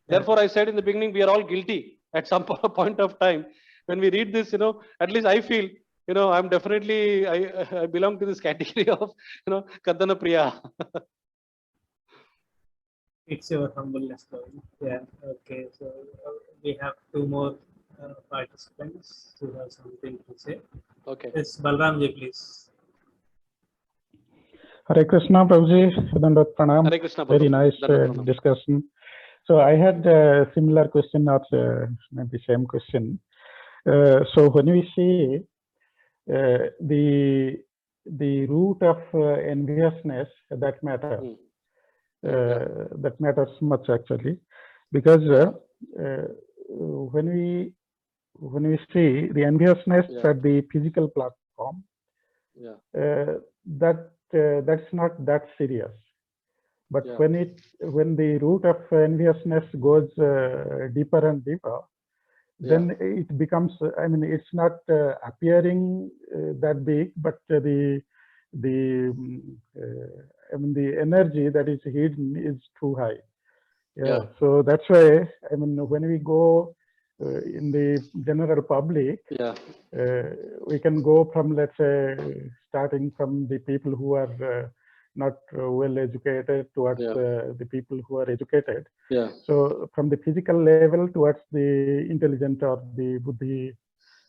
Therefore, I said in the beginning, we are all guilty at some point of time. When we read this, at least I feel, I'm definitely, I belong to this category of, Kadana Priya. It's your humbleness. Yeah. Okay. So we have two more participants who have something to say. Okay. Yes, Balramji, please. Hare Krishna, Prabhuji. Dandavat Pranam. Hare Krishna, Very Prabhu. nice Dandavat Pranam. discussion. So I had a similar question, or maybe same question. So when we see the root of enviousness, that matters. That matters much actually, because when we see the enviousness at the physical platform, that's not that serious. But when the root of enviousness goes deeper and deeper, then it becomes, it's not appearing that big, but the energy that is hidden is too high. So that's why, when we go in the general public, we can go from, let's say, starting from the people who are not well educated towards the people who are educated. So from the physical level towards the intelligent or the buddhi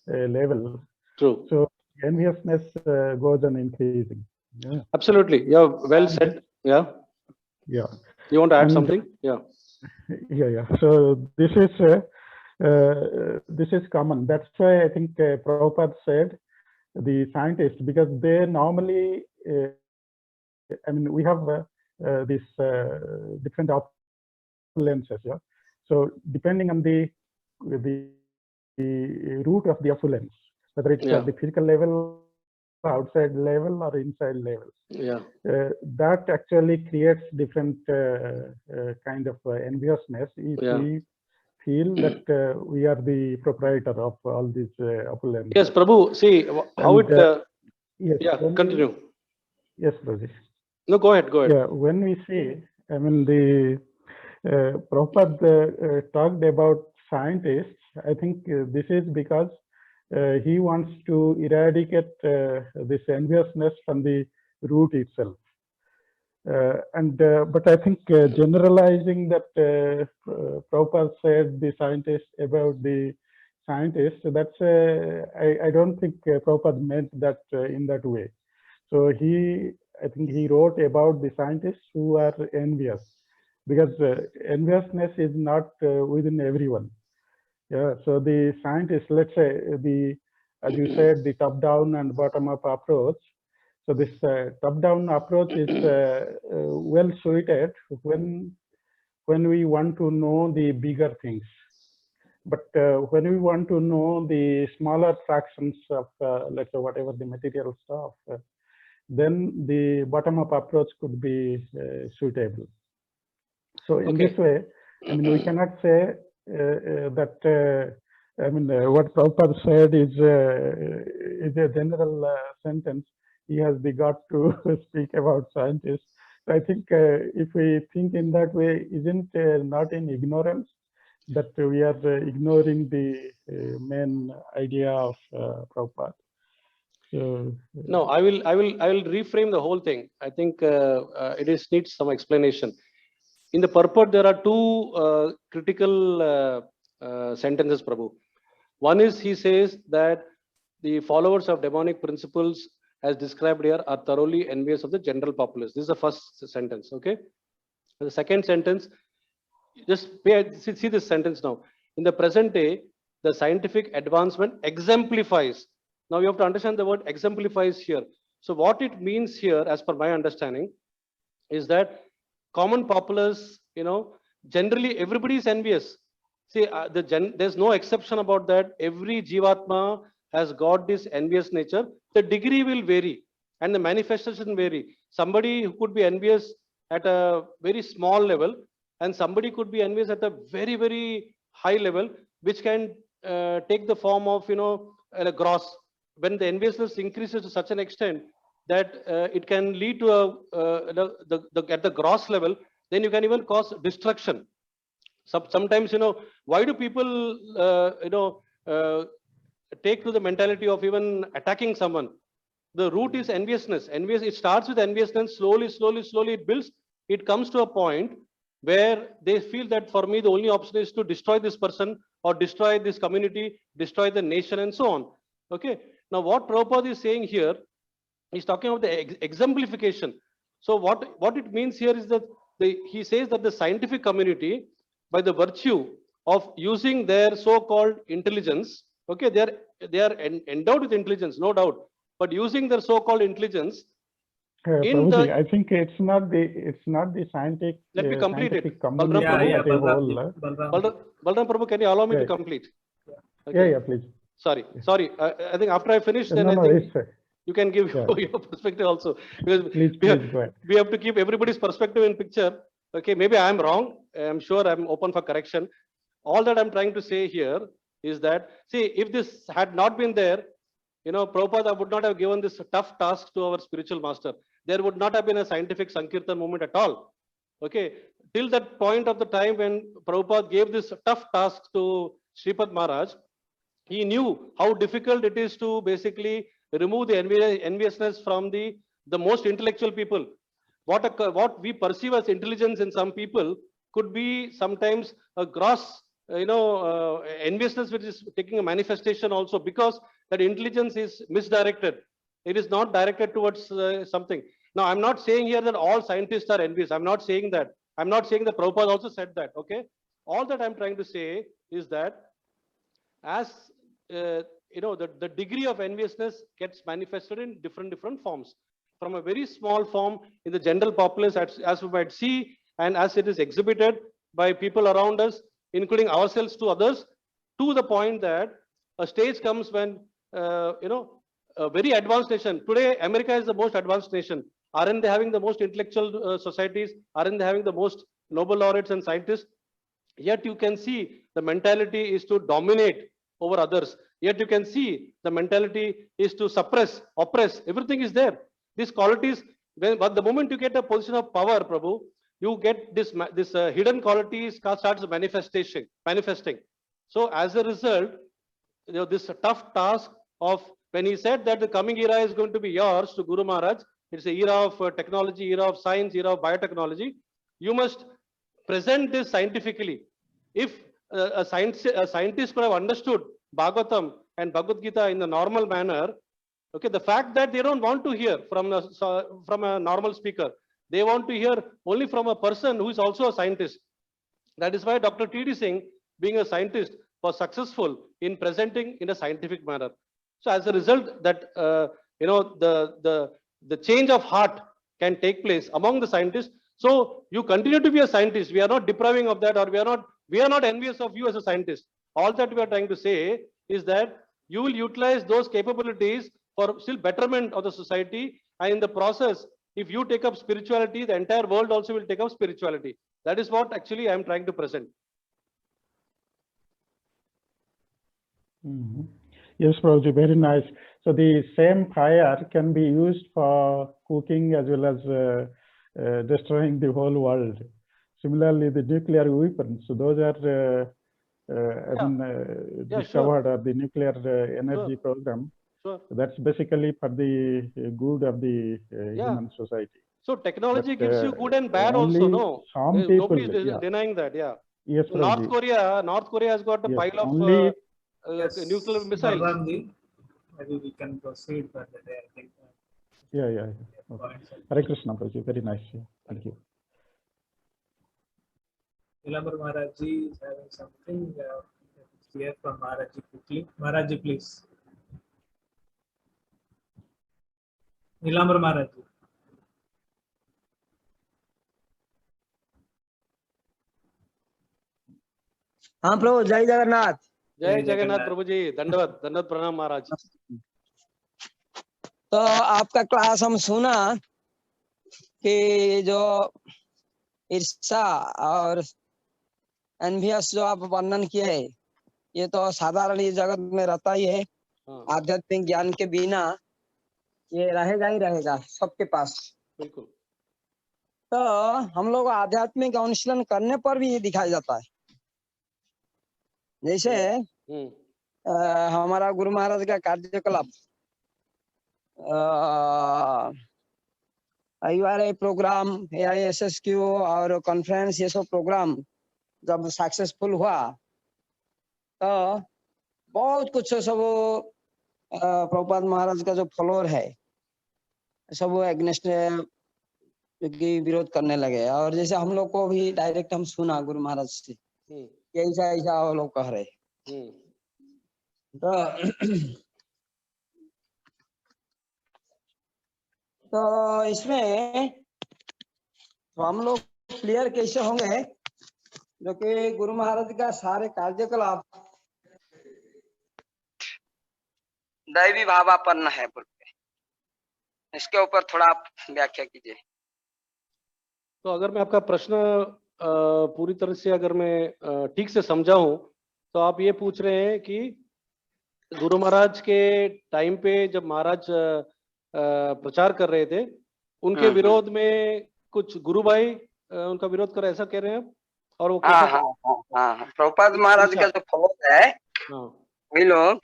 level. True. So enviousness goes on increasing. Absolutely. Yeah. Well said. Yeah. You want to add something? Yeah. So this is common. That's why I think Prabhupada said the scientists, because they normally, we have these different opulences. So depending on the root of the opulence, whether it's at the physical level, outside level, or inside level, that actually creates different kind of enviousness. If we feel that we are the proprietor of all these opulence. Yes, Prabhu. See how continue. Yes, Prabhu. No, go ahead. Yeah, when we see, the Prabhupada talked about scientists, I think this is because he wants to eradicate this enviousness from the root itself. But I think generalizing that Prabhupada said the scientists about the scientists, that's I don't think Prabhupada meant that in that way. So I think he wrote about the scientists who are envious, because enviousness is not within everyone. So the scientists, let's say as you said, the top-down and bottom-up approach. So this top-down approach is well suited when we want to know the bigger things. But when we want to know the smaller fractions of, let's say, whatever the material stuff, then the bottom-up approach could be suitable. So in this way, I mean, we cannot say that, I mean, what Prabhupada said is a general sentence. He has the gut to speak about scientists. So I think if we think in that way, isn't not in ignorance that we are ignoring the main idea of Prabhupada? So, No, I will reframe the whole thing. I think it needs some explanation. In the purport, there are two critical sentences, Prabhu. One is he says that the followers of demonic principles, as described here, are thoroughly envious of the general populace. This is the first sentence, okay? The second sentence, just see this sentence now. In the present day, the scientific advancement exemplifies. Now you have to understand the word exemplifies here. So what it means here, as per my understanding, is that common populace, generally everybody is envious. See, there's no exception about that. Every Jivatma has got this envious nature. The degree will vary and the manifestation vary. Somebody who could be envious at a very small level and somebody could be envious at a very, very high level, which can take the form of, a gross. When the enviousness increases to such an extent that it can lead to at the gross level, then you can even cause destruction. Sometimes, why do people, take to the mentality of even attacking someone? The root is enviousness. It starts with enviousness, slowly it builds. It comes to a point where they feel that for me, the only option is to destroy this person or destroy this community, destroy the nation and so on. Okay. Now, what Prabhupada is saying here, he's talking about the exemplification. So what it means here is that he says that the scientific community, by the virtue of using their so-called intelligence, okay, they are endowed with intelligence, no doubt, but using their so-called intelligence. Prabhuji, I think it's not the scientific. Let me complete it. Community Balram Prabhu, can you allow me to complete? Okay. Yeah, please. Sorry. I think after I finish, then I think you can give your perspective also, because please go ahead. We have to keep everybody's perspective in picture. Okay, maybe I'm wrong. I'm sure I'm open for correction. All that I'm trying to say here is that, see, if this had not been there, Prabhupada would not have given this tough task to our spiritual master. There would not have been a scientific Sankirtan movement at all. Okay, till that point of the time when Prabhupada gave this tough task to Sripad Maharaj, he knew how difficult it is to basically remove the enviousness from the most intellectual people. What we perceive as intelligence in some people could be sometimes a gross, enviousness, which is taking a manifestation also, because that intelligence is misdirected. It is not directed towards something. Now, I'm not saying here that all scientists are envious. I'm not saying that. I'm not saying that Prabhupada also said that. Okay. All that I'm trying to say is that as the degree of enviousness gets manifested in different forms. From a very small form in the general populace, as we might see, and as it is exhibited by people around us, including ourselves to others, to the point that a stage comes when, a very advanced nation. Today, America is the most advanced nation. Aren't they having the most intellectual societies? Aren't they having the most Nobel laureates and scientists? Yet you can see the mentality is to dominate over others. Yet you can see the mentality is to suppress, oppress. Everything is there. These qualities, but the moment you get a position of power, Prabhu, you get this hidden qualities starts manifesting. So as a result, this tough task of, when he said that the coming era is going to be yours to Guru Maharaj, it's an era of technology, era of science, era of biotechnology. You must present this scientifically. If a scientist could have understood Bhagavatam and Bhagavad Gita in the normal manner, okay, the fact that they don't want to hear from a normal speaker, they want to hear only from a person who is also a scientist. That is why Dr. T.D. Singh, being a scientist, was successful in presenting in a scientific manner. So as a result, that the change of heart can take place among the scientists. So you continue to be a scientist. We are not depriving of that, or we are not envious of you as a scientist. All that we are trying to say is that you will utilize those capabilities for still betterment of the society, and in the process, if you take up spirituality, the entire world also will take up spirituality. That is what actually I am trying to present. Yes, Prabhuji, very nice. So the same fire can be used for cooking as well as destroying the whole world. Similarly, the nuclear weapons, so those are discovered, or the nuclear energy program. Sure. That's basically for the good of the human society. So technology But, gives you good and bad only also, no? some people, Nobody is denying that, yeah. Yes, So North Korea has got a yes, pile of only nuclear missiles. Balramji, maybe we can proceed further there. I think. Yeah. Okay. Hare Krishna, Prabhuji, very nice. Yeah. Thank you. Nilambar Maharajji is having something. Let's hear from Maharajji quickly. Maharajji, please. Nilambar Maharajji. हाँ प्रभु, जय जगन्नाथ। जय जगन्नाथ प्रभु जी, दंडवत प्रणाम महाराज। तो आपका class हम सुना कि जो ईर्ष्या और एनवियस जो आप वर्णन किए है, ये तो साधारण ही जगत में रहता ही है। आध्यात्मिक ज्ञान के बिना ये रहेगा ही रहेगा सबके पास। बिल्कुल। तो हम लोग आध्यात्मिक अनुशीलन करने पर भी ये दिखाई जाता है। जैसे हमारा गुरु महाराज का कार्यकलाप, IURA प्रोग्राम, AISSQ और कॉन्फ्रेंस, ये सब प्रोग्राम जब सक्सेसफुल हुआ तो बहुत कुछ सब प्रभुपाद महाराज का जो फॉलोअर है सब वो एग्नेस्ट की विरोध करने लगे। और जैसे हम लोग को भी डायरेक्ट हम सुना गुरु महाराज से ऐसा ऐसा वो लोग कह रहे। तो इसमें तो हम लोग क्लियर कैसे होंगे जो कि गुरु महाराज का सारे कार्यकलाप दैवी भावापन्न है बोल के, इसके ऊपर थोड़ा आप व्याख्या कीजिए। तो अगर मैं आपका प्रश्न पूरी तरह से अगर मैं ठीक से समझा हूं, तो आप ये पूछ रहे हैं कि गुरु महाराज के टाइम पे जब महाराज प्रचार कर रहे थे, उनके विरोध में कुछ गुरु भाई उनका विरोध कर, ऐसा कह रहे हैं आप? और वो कैसा? प्रभुपाद महाराज का जो फॉलोअर है वे लोग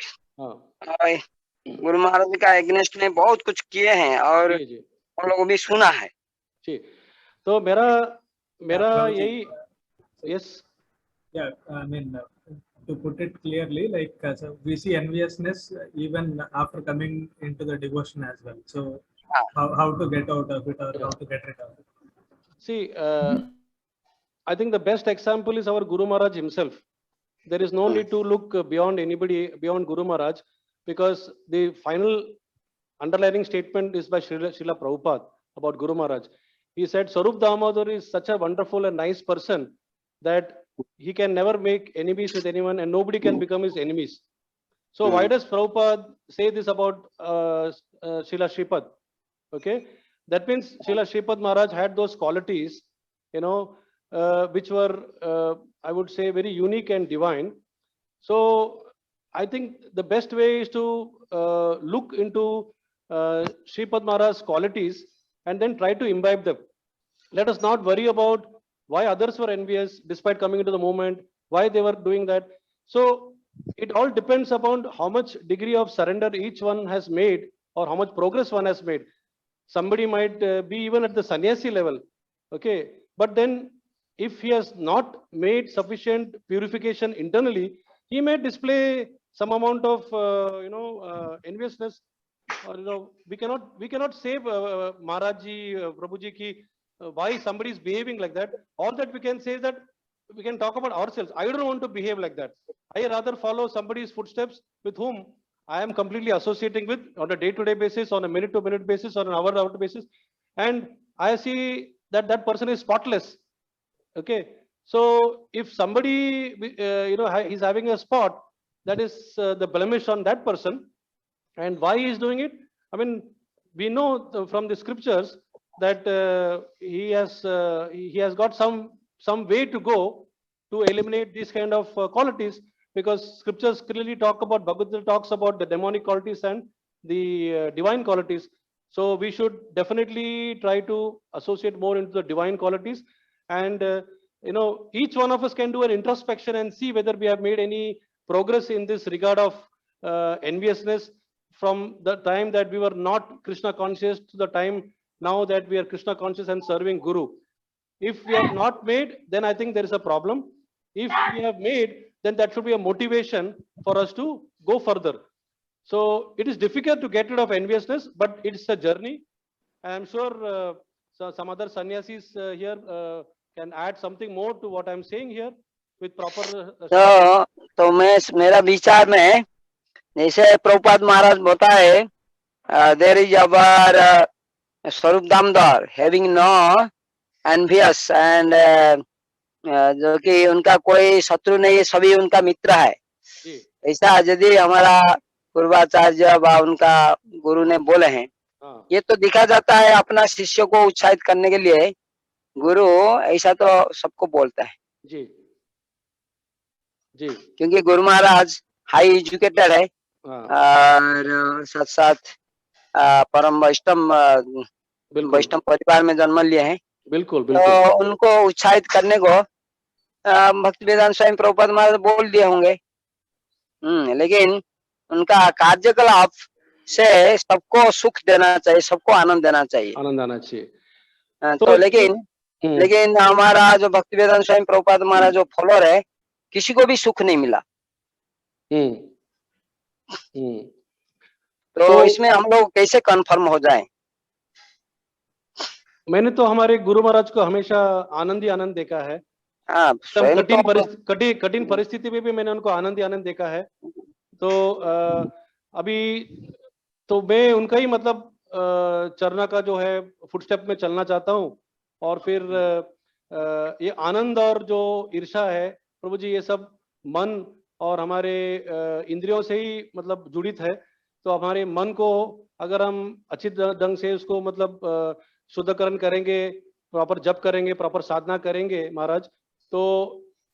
गुरु महाराज का एग्नेस्ट में बहुत कुछ किए हैं और हम लोगों भी सुना है। तो मेरा यही, yes, yeah, I mean, to put it clearly, like so we see enviousness even after coming into the devotion as well. So how to get out of it, or how to get rid of it? See, I think the best example is our Guru Maharaj himself. There is no need to look beyond anybody, beyond Guru Maharaj, because the final underlining statement is by Srila Prabhupada about Guru Maharaj. He said, Sarup Damodar is such a wonderful and nice person that he can never make enemies with anyone and nobody can become his enemies. So why does Prabhupada say this about Srila Shripad? Okay, that means Srila Shripad Maharaj had those qualities, which were, I would say, very unique and divine. So I think the best way is to look into Shripad Maharaj's qualities and then try to imbibe them. Let us not worry about why others were envious despite coming into the movement, why they were doing that. So it all depends upon how much degree of surrender each one has made or how much progress one has made. Somebody might be even at the sannyasi level, okay, but then if he has not made sufficient purification internally, he may display some amount of enviousness. Or we cannot say Maharajji, Prabhuji ki why somebody is behaving like that. All that we can say is that we can talk about ourselves. I don't want to behave like that. I rather follow somebody's footsteps with whom I am completely associating with on a day-to-day basis, on a minute-to-minute basis, on an hour-to-hour basis, and I see that that person is spotless. Okay, so if somebody he's having a spot, that is the blemish on that person, and why he is doing it? I mean, we know from the scriptures that he has got some way to go to eliminate these kind of qualities, because scriptures clearly talk about, Bhagavatam talks about the demonic qualities and the divine qualities. So we should definitely try to associate more into the divine qualities, and each one of us can do an introspection and see whether we have made any progress in this regard of enviousness from the time that we were not Krishna conscious to the time now that we are Krishna conscious and serving Guru. If we have not made, then I think there is a problem. If we have made, then that should be a motivation for us to go further. So it is difficult to get rid of enviousness, but it's a journey. I am sure some other sannyasis here can add something more to what I'm saying here with proper. तो मैं मेरा विचार में जैसे प्रभुपाद महाराज बताए, there is our Swarup Damdar having no envious and जो कि उनका कोई शत्रु नहीं है, सभी उनका मित्र है। ऐसा यदि हमारा पूर्वाचार्य व उनका गुरु ने बोले हैं, ये तो दिखा जाता है अपना शिष्य को उत्साहित करने के लिए। गुरु ऐसा तो सबको बोलता है जी जी, क्योंकि गुरु महाराज हाई एजुकेटेड है और साथ साथ परम वैष्णव परिवार में जन्म लिए हैं। बिल्कुल तो बिल्कुल उनको उत्साहित करने को भक्तिवेदांत स्वामी प्रभुपाद महाराज बोल दिए होंगे। लेकिन उनका कार्यकलाप से सबको सुख देना चाहिए, सबको आनंद देना चाहिए, आनंद आना चाहिए। तो लेकिन हमारा जो भक्तिवेदांत स्वामी प्रभुपाद महाराज जो फॉलोअर है, किसी को भी सुख नहीं मिला। तो इसमें हम लोग कैसे कंफर्म हो जाएं? मैंने तो हमारे गुरु महाराज को हमेशा आनंद ही आनंद देखा है। कठिन परिस्थिति में भी मैंने उनको आनंद ही आनंद देखा है। तो अभी तो मैं उनका ही मतलब चरना का जो है फुटस्टेप में चलना चाहता हूँ, और फिर ये आनंद और जो ईर्ष्या है प्रभु जी, ये सब मन और हमारे इंद्रियों से ही मतलब जुड़ित है। तो हमारे मन को अगर हम अच्छी ढंग से उसको मतलब शुद्धकरण करेंगे, प्रॉपर जप करेंगे, प्रॉपर साधना करेंगे महाराज, तो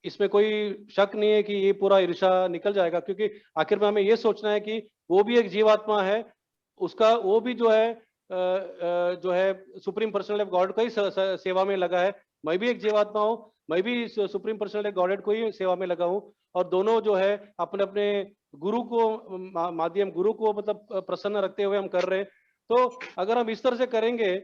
इसमें कोई शक नहीं है कि ये पूरा ईर्ष्या निकल जाएगा। क्योंकि आखिर में हमें ये सोचना है कि वो भी एक जीवात्मा है, उसका वो भी जो है सुप्रीम पर्सनल ऑफ गॉड को ही सेवा में लगा है। मैं भी एक जीवात्मा हूँ, मैं भी सुप्रीम पर्सनल ऑफ गॉड को ही सेवा में लगा हूँ, और दोनों जो है अपने अपने गुरु को माध्यम गुरु को मतलब प्रसन्न रखते हुए हम कर रहे हैं। तो अगर हम इस तरह से करेंगे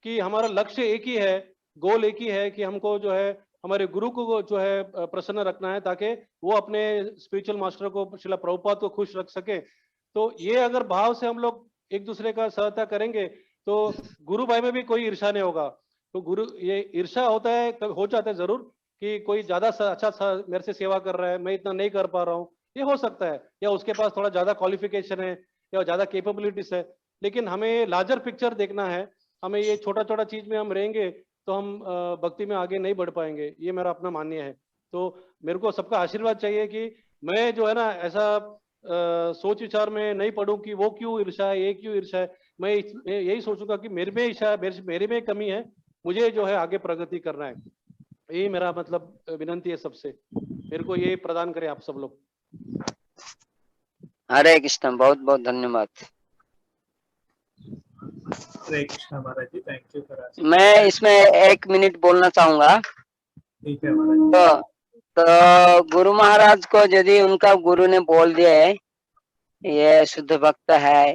कि हमारा लक्ष्य एक ही है, गोल एक ही है कि हमको जो है हमारे गुरु को जो है प्रसन्न रखना है, ताकि वो अपने स्पिरिचुअल मास्टर को, श्रील प्रभुपाद को खुश रख सके। तो ये अगर भाव से हम लोग एक दूसरे का सहायता करेंगे तो गुरु भाई में भी कोई ईर्ष्या नहीं होगा। तो गुरु ये ईर्ष्या होता है, हो जाता है जरूर कि कोई ज्यादा अच्छा मेरे से सेवा कर रहा है, मैं इतना नहीं कर पा रहा हूँ, ये हो सकता है, या उसके पास थोड़ा ज्यादा क्वालिफिकेशन है या ज्यादा कैपेबिलिटीज है। लेकिन हमें लार्जर पिक्चर देखना है। हमें ये छोटा छोटा चीज में हम रहेंगे तो हम भक्ति में आगे नहीं बढ़ पाएंगे, ये मेरा अपना मान्य है। तो मेरे को सबका आशीर्वाद चाहिए कि मैं जो है ना ऐसा सोच विचार में नहीं पढ़ूं कि वो क्यों ईर्ष्या है, ये क्यों ईर्ष्या है। मैं यही सोचूंगा कि मेरे में ईर्ष्या है, मेरे में कमी है, मुझे जो है आगे प्रगति करना है। यही मेरा मतलब विनंती है सबसे, मेरे को ये प्रदान करें आप सब लोग। हरे कृष्ण, बहुत बहुत धन्यवाद। हरे कृष्ण महाराज जी, थैंक यू फॉर आस्किंग। मैं इसमें 1 मिनट बोलना चाहूंगा। ठीक है महाराज। तो गुरु महाराज को यदि उनका गुरु ने बोल दिया है ये शुद्ध भक्त है,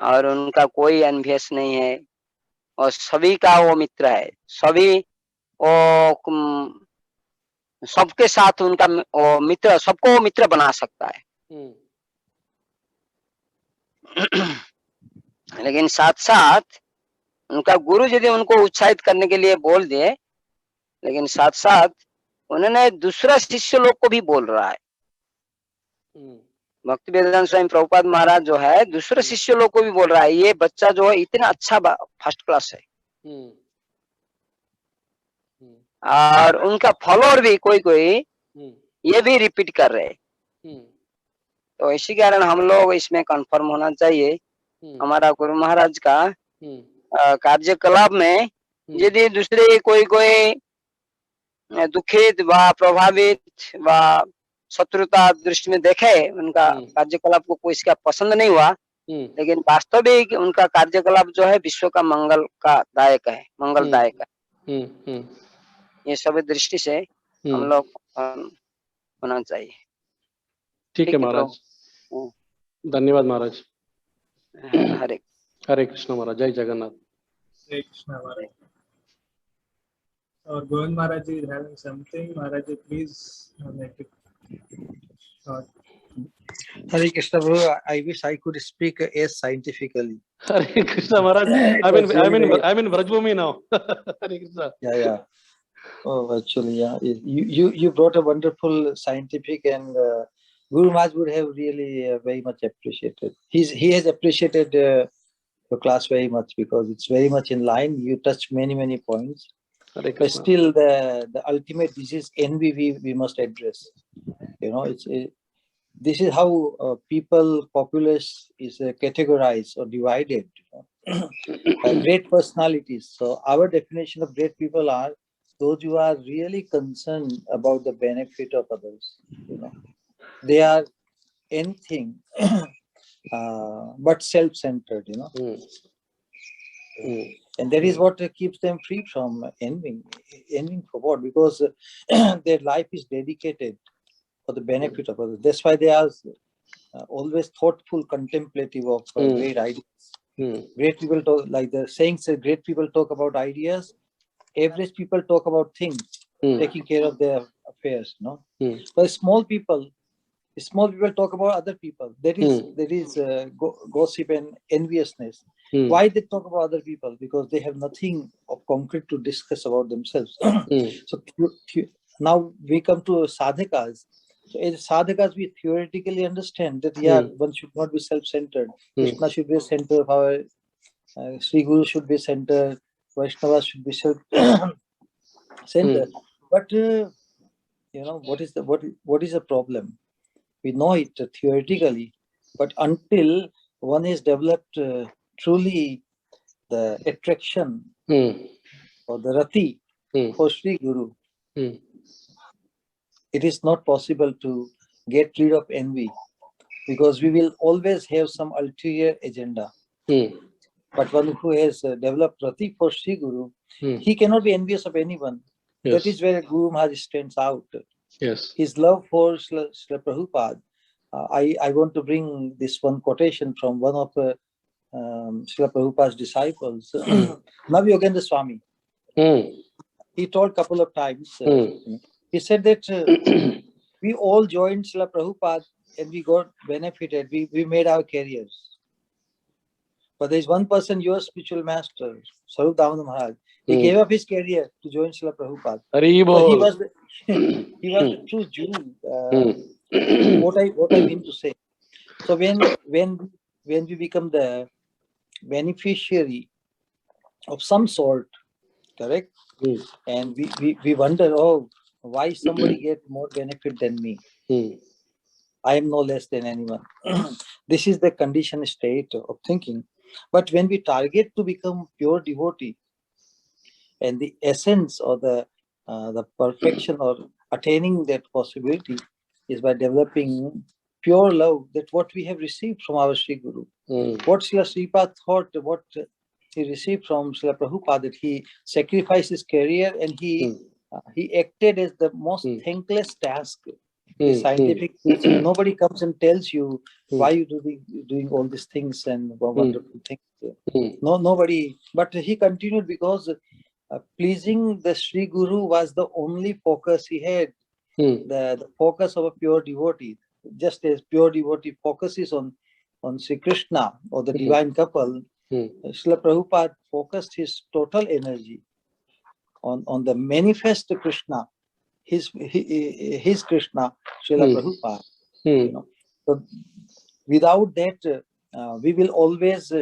और उनका कोई एनवियस नहीं है, और सभी का वो मित्र है, सभी वो सबके साथ उनका वो मित्र, सबको वो मित्र बना सकता है। लेकिन साथ साथ उनका गुरु यदि उनको उत्साहित करने के लिए बोल दे, लेकिन साथ साथ उन्होंने दूसरा शिष्य लोग को भी बोल रहा है। भक्तिवेदांत स्वामी प्रभुपाद महाराज जो है दूसरे शिष्य लोग को भी बोल रहा है, ये बच्चा जो है इतना अच्छा फर्स्ट क्लास है। और उनका फॉलोअर भी कोई ये भी रिपीट कर रहे हैं। तो इसी कारण हम लोग इसमें कंफर्म होना चाहिए हमारा गुरु महाराज का कार्यकलाप में यदि दूसरे कोई दुखित व प्रभावित व शत्रुता दृष्टि में देखे उनका कार्यकलाप को कोई इसका पसंद नहीं हुआ, लेकिन वास्तविक उनका कार्यकलाप जो है विश्व का मंगल का दायक है, मंगलदायक है। ये सब दृष्टि से हम लोग होना चाहिए। ठीक है महाराज, धन्यवाद महाराज। हरे हरे कृष्ण महाराज, जय Jagannath. Hare Krishna Maharaj. Our Govind Maharaj is having something. Maharaj, please make it short. Hare Krishna, bro. I wish I could speak as scientifically. Hare Krishna Maharaj. I'm in Vrajbhumi now. Hare Krishna. Yeah. Oh, actually, yeah. You brought a wonderful scientific, and Guru Maharaj would have really very much appreciated. He has appreciated your class very much because it's very much in line. You touched many points. But still, the ultimate disease, envy, we must address. You know, this is how populace is categorized or divided. You know? Great personalities. So our definition of great people are those who are really concerned about the benefit of others. You know, they are anything but self-centered. You know. And that is what keeps them free from envying. Envying for what? Because their life is dedicated for the benefit of others. That's why they are always thoughtful, contemplative of great ideas. Great people talk, like the saying says, great people talk about ideas. Average people talk about things, taking care of their affairs. No, but small people talk about other people. That is gossip and enviousness. Why they talk about other people? Because they have nothing of concrete to discuss about themselves. So now we come to sadhakas. So as sadhakas, we theoretically understand that one should not be self-centered. Krishna should be the center of our Sri Guru should be center. Vaishnava should be self-centered. But you know, what is the problem? We know it theoretically, but until one has developed truly the attraction or the rati for Sri Guru, it is not possible to get rid of envy, because we will always have some ulterior agenda. But one who has developed rati for Sri Guru, he cannot be envious of anyone. That is where Guru Maharaj stands out. His love for Srila Prabhupada. I want to bring this one quotation from one of Srila Prabhupada's disciples, Navyogendra Swami. He told a couple of times, he said that we all joined Srila Prabhupada and we got benefited. We made our careers. But there is one person, your spiritual master, Sarup Damodar Maharaj. He gave up his career to join Srila Prabhupada. So he was the true Jew. What I mean to say. So when we become the beneficiary of some sort, correct? And we wonder, oh, why somebody get more benefit than me? I am no less than anyone. This is the conditioned state of thinking. But when we target to become pure devotee, and the essence or the perfection or attaining that possibility is by developing pure love, that what we have received from our Sri Guru. What Srila Sripad thought, what he received from Srila Prabhupada, that he sacrificed his career and he acted as the most thankless task. The scientific, nobody comes and tells you why you doing all these things and wonderful things. No, nobody. But he continued because pleasing the Sri Guru was the only focus he had. The focus of a pure devotee, just as pure devotee focuses on Sri Krishna or the divine couple, Srila Prabhupada focused his total energy on the manifest Krishna, his Krishna, Srila Prabhupada. You know, So without that, we will always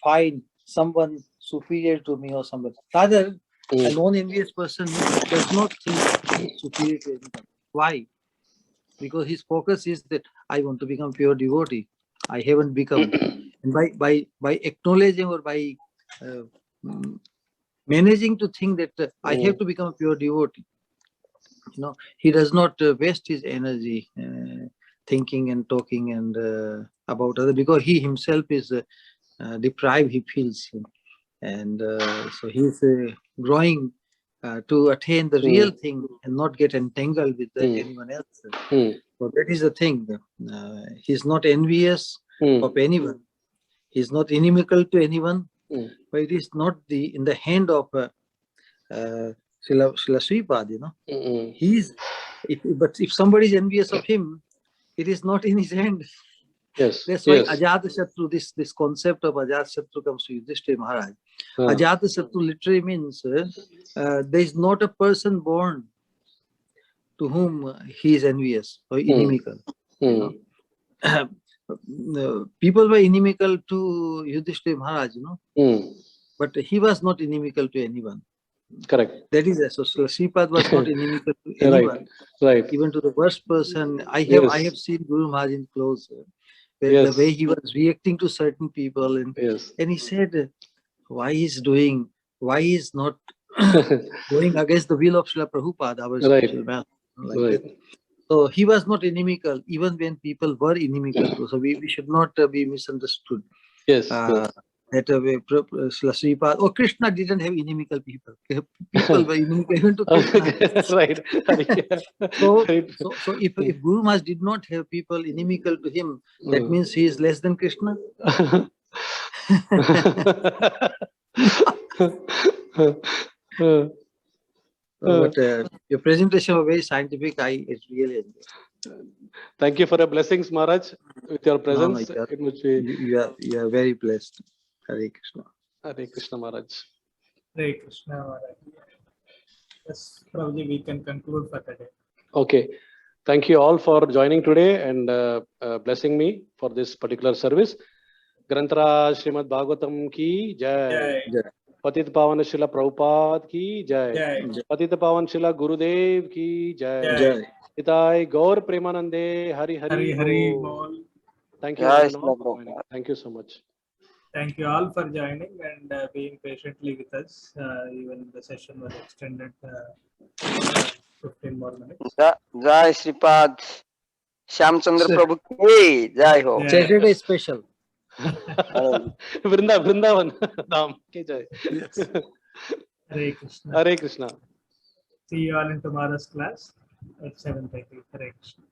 find someone superior to me or somebody. Rather, a non-envious person does not think he is superior to anyone. Why? Because his focus is that I want to become pure devotee. I haven't become. And by acknowledging or by managing to think that I have to become a pure devotee, he does not waste his energy thinking and talking and about other, because he himself is deprived, he feels, and so he is growing to attain the real thing and not get entangled with anyone else. So that is the thing. He's not envious of anyone. He's not inimical to anyone. But it is not in the hand of Srila Sripad, but if somebody is envious of him, it is not in his hand. Yes. That's why Ajatashatru, this concept of Ajatashatru comes to Yudhishthira Maharaj. Ajatashatru literally means there is not a person born to whom he is envious or inimical. People were inimical to Yudhishthira Maharaj, but he was not inimical to anyone. Correct. That is so Sripad was not inimical to anyone. Right. Even to the worst person. I have seen Guru Maharaj in close, the way he was reacting to certain people, and he said, why he's not going against the will of Srila Prabhupada, our spiritual master. That. So he was not inimical, even when people were inimical. So we should not be misunderstood. Yes. That way, Sripad or Krishna didn't have inimical people. People were inimical even to Krishna. Right. So if Guru Maharaj did not have people inimical to him, that means he is less than Krishna. But your presentation was very scientific. It really enjoyed. Thank you for your blessings, Maharaj, with your presence. You are very blessed. Hare Krishna. Hare Krishna, Maharaj. Hare Krishna, Maharaj. Yes, Prabhuji, we can conclude for today. Okay. Thank you all for joining today and blessing me for this particular service. Grantara Srimad Bhagavatam ki jai. Patit Pavan Srila Prabhupada ki jai. Patit Pavan Srila Gurudev ki jai. Itai Gaur Premanande Hari Hari Bol. Thank you. Thank you so much. Thank you all for joining and being patiently with us. Even the session was extended 15 more minutes. Jai Sripad Shyamchandra Prabhu ki jai ho. Saturday special. Vrindavan Dham ki jai. Hare Krishna. Hare Krishna. See you all in tomorrow's class at 7:30. Hare Krishna.